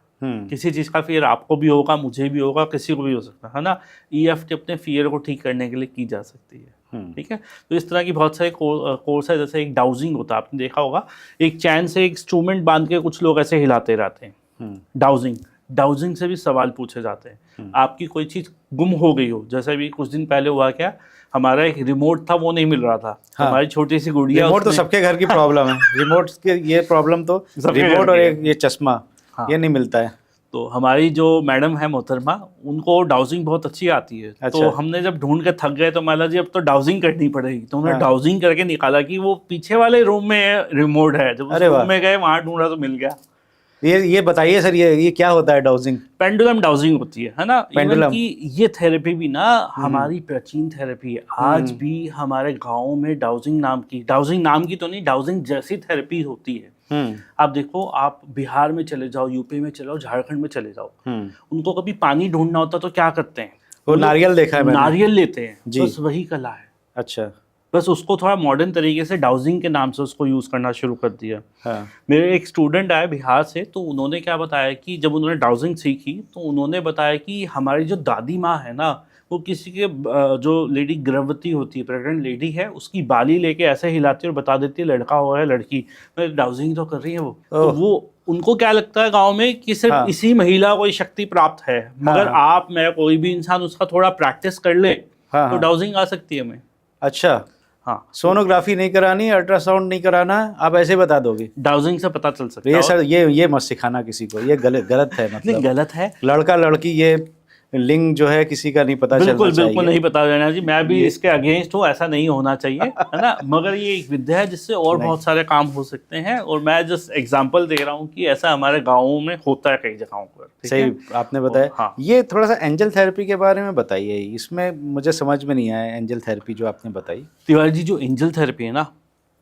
किसी चीज़ का फियर आपको भी होगा, मुझे भी होगा, किसी को भी हो सकता है ना। EFT अपने फियर को ठीक करने के लिए की जा सकती है, ठीक है। तो इस तरह की बहुत सारे कोर्स है, जैसे एक डाउजिंग होता है, आपने देखा होगा, एक चैन से एक इंस्ट्रूमेंट बांध के कुछ लोग ऐसे हिलाते रहते हैं। डाउजिंग से भी सवाल पूछे जाते हैं। आपकी कोई चीज़ गुम हो गई हो, जैसे भी कुछ दिन पहले हुआ, क्या हमारा एक रिमोट था वो नहीं मिल रहा था। हाँ। हमारी छोटी सी गुड़िया, रिमोट तो सबके घर की प्रॉब्लम है। रिमोट के ये प्रॉब्लम तो रिमोट और एक ये चश्मा, ये नहीं मिलता है। तो हमारी जो मैडम है मोहतरमा, उनको डाउजिंग बहुत अच्छी आती है। अच्छा। तो हमने जब ढूंढ के थक गए तो माला जी अब तो डाउजिंग करनी पड़ेगी, तो उन्होंने डाउजिंग करके निकाला कि वो पीछे वाले रूम में रिमोट है। जब उस रूम में गए, वहां ढूंढा तो मिल गया। ये बताइए सर, ये क्या होता है डाउजिंग? पेंडुलम डाउजिंग होती है ना। पेंडुलम की ये थेरेपी भी ना हमारी प्राचीन थेरेपी है। आज भी हमारे गाँव में डाउजिंग नाम की तो नहीं, डाउजिंग जैसी थेरेपी होती है। आप देखो, आप बिहार में चले जाओ, यूपी में चले जाओ, झारखंड में चले जाओ, उनको कभी पानी ढूंढना होता तो क्या करते हैं? वो नारियल देखा है मैंने। नारियल लेते हैं, बस वही कला है। अच्छा। बस उसको थोड़ा मॉडर्न तरीके से डाउजिंग के नाम से उसको यूज करना शुरू कर दिया। हाँ। मेरे एक स्टूडेंट आए बिहार से, तो उन्होंने क्या बताया कि जब उन्होंने डाउजिंग सीखी तो उन्होंने बताया कि हमारी जो दादी माँ है ना, वो किसी के जो लेडी गर्भवती होती है, प्रेग्नेंट लेडी है, उसकी बाली लेके ऐसे हिलाती है और बता देती है लड़का हो या लड़की। डाउजिंग तो कर रही है वो। तो वो उनको क्या लगता है गांव में कि सिर्फ इसी महिला को शक्ति प्राप्त है, मगर आप, मैं, कोई भी इंसान उसका थोड़ा प्रैक्टिस कर ले तो डाउजिंग आ सकती है हमें। अच्छा। हाँ, सोनोग्राफी नहीं करानी, अल्ट्रासाउंड नहीं कराना, आप ऐसे बता दोगे? डाउजिंग से पता चल सकता है। ये सर, ये मत सिखाना किसी को, ये गलत है। मतलब नहीं, गलत है। लड़का लड़की ये लिंग जो है किसी का नहीं पता चलना चाहिए। बिल्कुल नहीं पता चलना जी। मैं भी इसके अगेंस्ट हूँ, ऐसा नहीं होना चाहिए, है ना। मगर ये एक विद्या है जिससे और बहुत सारे काम हो सकते हैं, और मैं जस्ट एग्जांपल दे रहा हूँ कि ऐसा हमारे गाँवों में होता है कई जगहों पर। सही आपने बताया। हाँ। ये थोड़ा सा एंजल थेरेपी के बारे में बताइए, इसमें मुझे समझ में नहीं आया एंजल थेरेपी जो आपने बताई। तिवारी जी, जो एंजल थेरेपी है ना,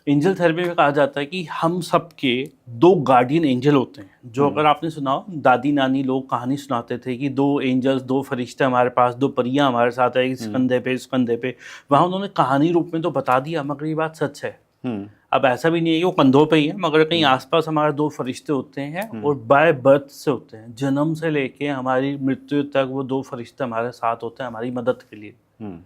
एंजल थेरेपी में कहा जाता है कि हम सबके 2 गार्डियन एंजल होते हैं। जो अगर आपने सुना हो, दादी नानी लोग कहानी सुनाते थे कि 2 एंजल्स, 2 फरिश्ते हमारे पास, 2 परियां हमारे साथ है, इस कंधे पे, इस कंधे पे। वहाँ उन्होंने कहानी रूप में तो बता दिया, मगर ये बात सच है। अब ऐसा भी नहीं है कि वो कंधों पे ही है, मगर कहीं आसपास हमारे 2 फरिश्ते होते हैं, और बाय बर्थ से होते हैं, जन्म से लेके हमारी मृत्यु तक वो 2 फरिश्ते हमारे साथ होते हैं हमारी मदद के लिए।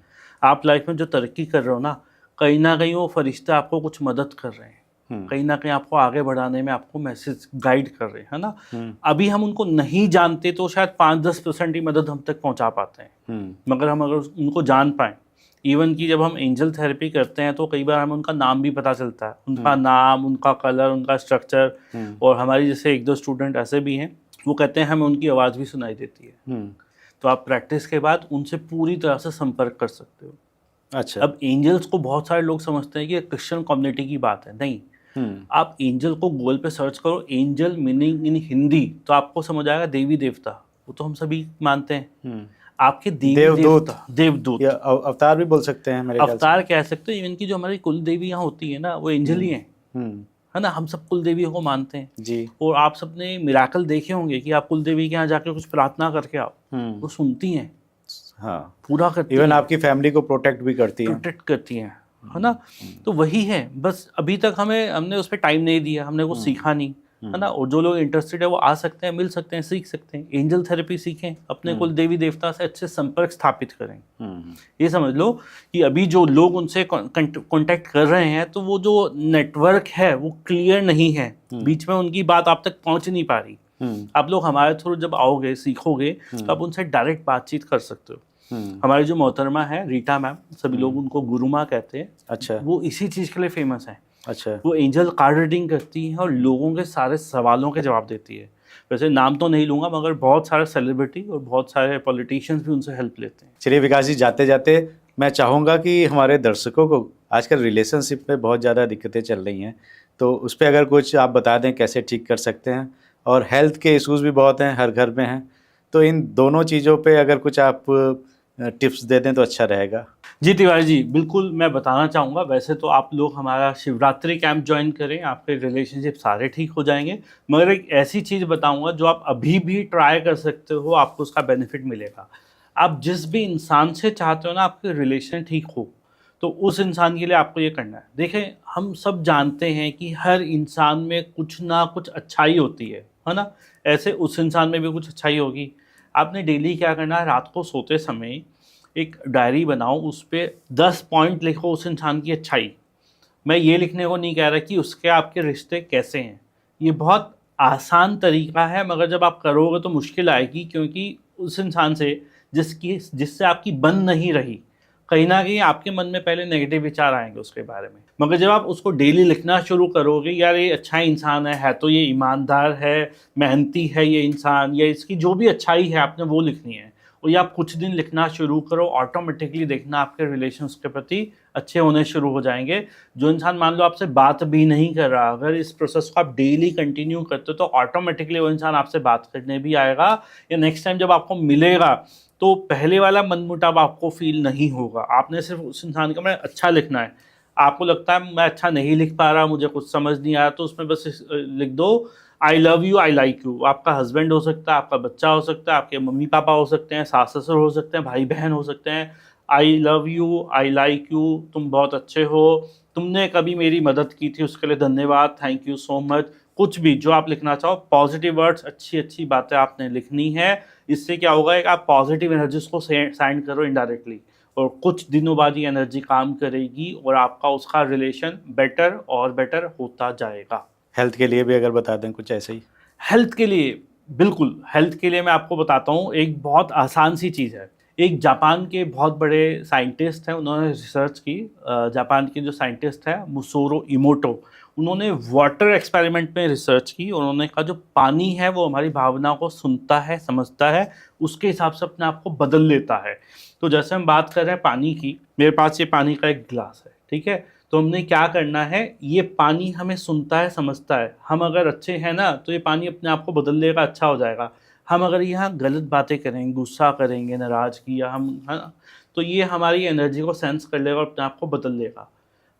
आप लाइफ में जो तरक्की कर रहे हो ना, कहीं ना कहीं वो फरिश्ते आपको कुछ मदद कर रहे हैं, कहीं ना कहीं आपको आगे बढ़ाने में आपको मैसेज गाइड कर रहे हैं, है ना। अभी हम उनको नहीं जानते तो शायद 5-10% ही मदद हम तक पहुंचा पाते हैं, मगर हम अगर उनको जान पाए, इवन कि जब हम एंजल थेरेपी करते हैं तो कई बार हमें उनका नाम भी पता चलता है, उनका नाम, उनका कलर, उनका स्ट्रक्चर। और हमारी जैसे 1-2 स्टूडेंट ऐसे भी हैं, वो कहते हैं हमें उनकी आवाज़ भी सुनाई देती है। तो आप प्रैक्टिस के बाद उनसे पूरी तरह से संपर्क कर सकते हो। अच्छा। अब एंजल्स को बहुत सारे लोग समझते हैं कि क्रिश्चियन कम्युनिटी की बात है, नहीं। आप एंजल को गूगल पे सर्च करो, एंजल मीनिंग इन हिंदी, तो आपको समझ आएगा देवी देवता, वो तो हम सभी मानते हैं। आपके देवदूत अवतार भी बोल सकते हैं मेरे ख्याल से। अवतार कह सकते हो। इवन की जो हमारी कुल देवी यहाँ होती है ना, वो एंजल ही हैं, है ना। हम सब कुल देवियों को मानते हैं जी। और आप सबने मिराकल देखे होंगे कि आप कुल देवी के यहाँ जाकर कुछ प्रार्थना करके आओ, वो सुनती हैं, हाँ, पूरा करती इवन आपकी फैमिली को प्रोटेक्ट भी करती हैं, है ना। तो वही है, बस अभी तक हमने उस पर टाइम नहीं दिया, हमने कुछ सीखा नहीं, है ना। और जो लोग इंटरेस्टेड है वो आ सकते हैं, मिल सकते हैं, सीख सकते हैं, एंजल थेरेपी सीखें, अपने कुल देवी देवता से अच्छे संपर्क स्थापित करें। ये समझ लो कि अभी जो लोग उनसे कांटेक्ट कर रहे हैं, तो वो जो नेटवर्क है वो क्लियर नहीं है, बीच में उनकी बात आप तक पहुंच नहीं पा रही। आप लोग हमारे थ्रू जब आओगे, सीखोगे, तो आप उनसे डायरेक्ट बातचीत कर सकते हो। हमारी जो मोहतरमा है रीटा मैम, सभी लोग उनको गुरु माँ कहते हैं। अच्छा। वो इसी चीज़ के लिए फेमस है। अच्छा। वो एंजल कार्ड रीडिंग करती हैं और लोगों के सारे सवालों के जवाब देती है। वैसे नाम तो नहीं लूँगा, मगर बहुत सारे सेलिब्रिटी और बहुत सारे पॉलिटिशियंस भी उनसे हेल्प लेते हैं। चलिए विकास जी, जाते जाते मैं चाहूँगा कि हमारे दर्शकों को आजकल रिलेशनशिप में बहुत ज़्यादा दिक्कतें चल रही हैं, तो उस पर अगर कुछ आप बता दें कैसे ठीक कर सकते हैं। और हेल्थ के इश्यूज़ भी बहुत हैं, हर घर में हैं, तो इन दोनों चीज़ों पे अगर कुछ आप टिप्स दे दें तो अच्छा रहेगा। जी तिवारी जी, बिल्कुल मैं बताना चाहूँगा। वैसे तो आप लोग हमारा शिवरात्रि कैंप ज्वाइन करें, आपके रिलेशनशिप सारे ठीक हो जाएंगे। मगर एक ऐसी चीज़ बताऊँगा जो आप अभी भी ट्राई कर सकते हो, आपको उसका बेनिफिट मिलेगा। आप जिस भी इंसान से चाहते हो ना आपके रिलेशन ठीक हो, तो उस इंसान के लिए आपको ये करना है। देखें, हम सब जानते हैं कि हर इंसान में कुछ ना कुछ अच्छाई होती है ना? ऐसे उस इंसान में भी कुछ अच्छाई होगी। आपने डेली क्या करना है, रात को सोते समय एक डायरी बनाओ, उस पे 10 पॉइंट लिखो उस इंसान की अच्छाई। मैं ये लिखने को नहीं कह रहा कि उसके आपके रिश्ते कैसे हैं। ये बहुत आसान तरीका है, मगर जब आप करोगे तो मुश्किल आएगी, क्योंकि उस इंसान से जिससे आपकी बन नहीं रही, कहीं न कहीं आपके मन में पहले नेगेटिव विचार आएँगे उसके बारे में। मगर जब आप उसको डेली लिखना शुरू करोगे, यार ये अच्छा इंसान है तो ये ईमानदार है, मेहनती है ये इंसान, या इसकी जो भी अच्छाई है आपने वो लिखनी है। और ये आप कुछ दिन लिखना शुरू करो, ऑटोमेटिकली देखना आपके रिलेशन उसके प्रति अच्छे होने शुरू हो जाएँगे। जो इंसान मान लो आपसे बात भी नहीं कर रहा, अगर इस प्रोसेस को आप डेली कंटिन्यू करते हो तो ऑटोमेटिकली वो इंसान आपसे बात करने भी आएगा, या नेक्स्ट टाइम जब आपको मिलेगा तो पहले वाला मनमुटाव आपको फ़ील नहीं होगा। आपने सिर्फ़ उस इंसान का मैं अच्छा लिखना है। आपको लगता है मैं अच्छा नहीं लिख पा रहा, मुझे कुछ समझ नहीं आ रहा, तो उसमें बस लिख दो I love you, I like you. आपका हस्बैंड हो सकता है, आपका बच्चा हो सकता है, आपके मम्मी-पापा हो सकते हैं, सास-ससुर हो सकते हैं, भाई-बहन हो सकते हैं। I love you, I like you, तुम बहुत अच्छे हो, तुमने कभी मेरी मदद की थी उसके लिए धन्यवाद, थैंक यू सो मच। कुछ भी जो आप लिखना चाहो, पॉजिटिव वर्ड्स, अच्छी-अच्छी बातें आपने लिखनी है। इससे क्या होगा, एक आप पॉजिटिव एनर्जीज़ को सेंड करो इनडायरेक्टली, और कुछ दिनों बाद ये एनर्जी काम करेगी और आपका उसका रिलेशन बेटर और बेटर होता जाएगा। हेल्थ के लिए भी अगर बता दें कुछ ऐसे ही। हेल्थ के लिए, बिल्कुल, हेल्थ के लिए मैं आपको बताता हूँ, एक बहुत आसान सी चीज़ है। एक जापान के बहुत बड़े साइंटिस्ट हैं, उन्होंने रिसर्च की। जापान के जो साइंटिस्ट हैं मुसोरो इमोटो, उन्होंने वाटर एक्सपेरिमेंट में रिसर्च की। उन्होंने कहा जो पानी है वो हमारी भावना को सुनता है, समझता है, उसके हिसाब से अपने आप को बदल लेता है। तो जैसे हम बात कर रहे हैं पानी की, मेरे पास ये पानी का एक गिलास है, ठीक है? तो हमने क्या करना है, ये पानी हमें सुनता है, समझता है। हम अगर अच्छे हैं ना तो ये पानी अपने आप को बदल लेगा, अच्छा हो जाएगा। हम अगर यहाँ गलत बातें करेंगे, गुस्सा करेंगे, नाराज़गी, या हम, है ना, तो ये हमारी एनर्जी को सेंस कर लेगा और अपने आप को बदल लेगा।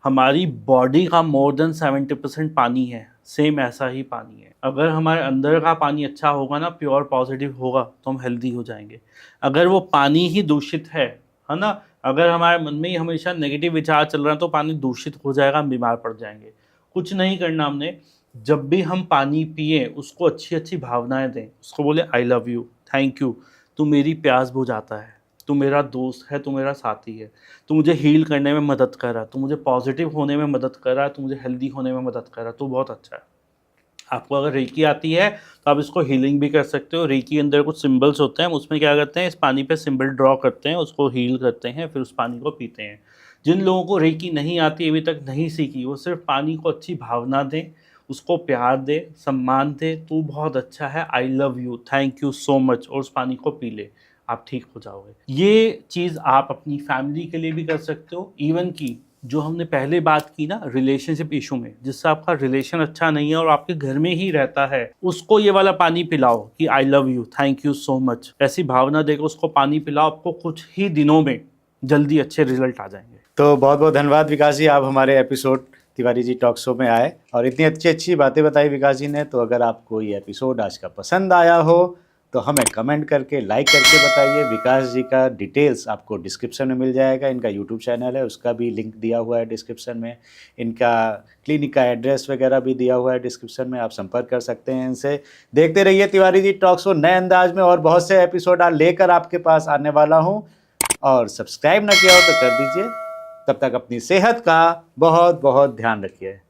हमारी बॉडी का मोर देन 70% पानी है, सेम ऐसा ही पानी है। अगर हमारे अंदर का पानी अच्छा होगा ना, प्योर पॉजिटिव होगा, तो हम हेल्दी हो जाएंगे। अगर वो पानी ही दूषित है ना, अगर हमारे मन में ही हमेशा नेगेटिव विचार चल रहा है तो पानी दूषित हो जाएगा, हम बीमार पड़ जाएंगे। कुछ नहीं करना हमने, जब भी हम पानी पिए उसको अच्छी-अच्छी भावनाएँ दें, उसको बोले I love you, thank you, तू मेरी प्यास बुझाता है, तू मेरा दोस्त है, तू मेरा साथी है, तू मुझे हील करने में मदद कर रहा है, तू मुझे पॉजिटिव होने में मदद कर रहा है, तू मुझे हेल्दी होने में मदद कर रहा है, तू बहुत अच्छा है। आपको अगर रेकी आती है तो आप इसको हीलिंग भी कर सकते हो। रेकी के अंदर कुछ सिंबल्स होते हैं, उसमें क्या करते हैं, इस पानी पे सिंबल ड्रॉ करते हैं, उसको हील करते हैं, फिर उस पानी को पीते हैं। जिन लोगों को रेकी नहीं आती, अभी तक नहीं सीखी, वो सिर्फ पानी को अच्छी भावना दें, उसको प्यार दें, सम्मान दें, तू बहुत अच्छा है, I love you, thank you so much, और उस पानी को पी ले, आप ठीक हो जाओगे। ये चीज़ आप अपनी फैमिली के लिए भी कर सकते हो। इवन कि जो हमने पहले बात की ना रिलेशनशिप इशू में, जिससे आपका रिलेशन अच्छा नहीं है और आपके घर में ही रहता है, उसको ये वाला पानी पिलाओ कि I love you, thank you so much, ऐसी भावना देकर उसको पानी पिलाओ, आपको कुछ ही दिनों में जल्दी अच्छे रिजल्ट आ जाएंगे। तो बहुत बहुत धन्यवाद विकास जी, आप हमारे episode Tiwari ji talk show में आए और इतनी अच्छी अच्छी बातें बताई विकास जी ने। तो अगर आपको ये एपिसोड आज का पसंद आया हो तो हमें कमेंट करके, लाइक करके बताइए। विकास जी का डिटेल्स आपको डिस्क्रिप्शन में मिल जाएगा। इनका यूट्यूब चैनल है, उसका भी लिंक दिया हुआ है डिस्क्रिप्शन में। इनका क्लिनिक का एड्रेस वगैरह भी दिया हुआ है डिस्क्रिप्शन में, आप संपर्क कर सकते हैं इनसे। देखते रहिए तिवारी जी टॉक शो नए अंदाज में, और बहुत से एपिसोड लेकर आपके पास आने वाला हूँ। और सब्सक्राइब ना किया हो तो कर दीजिए। तब तक अपनी सेहत का बहुत बहुत ध्यान रखिए।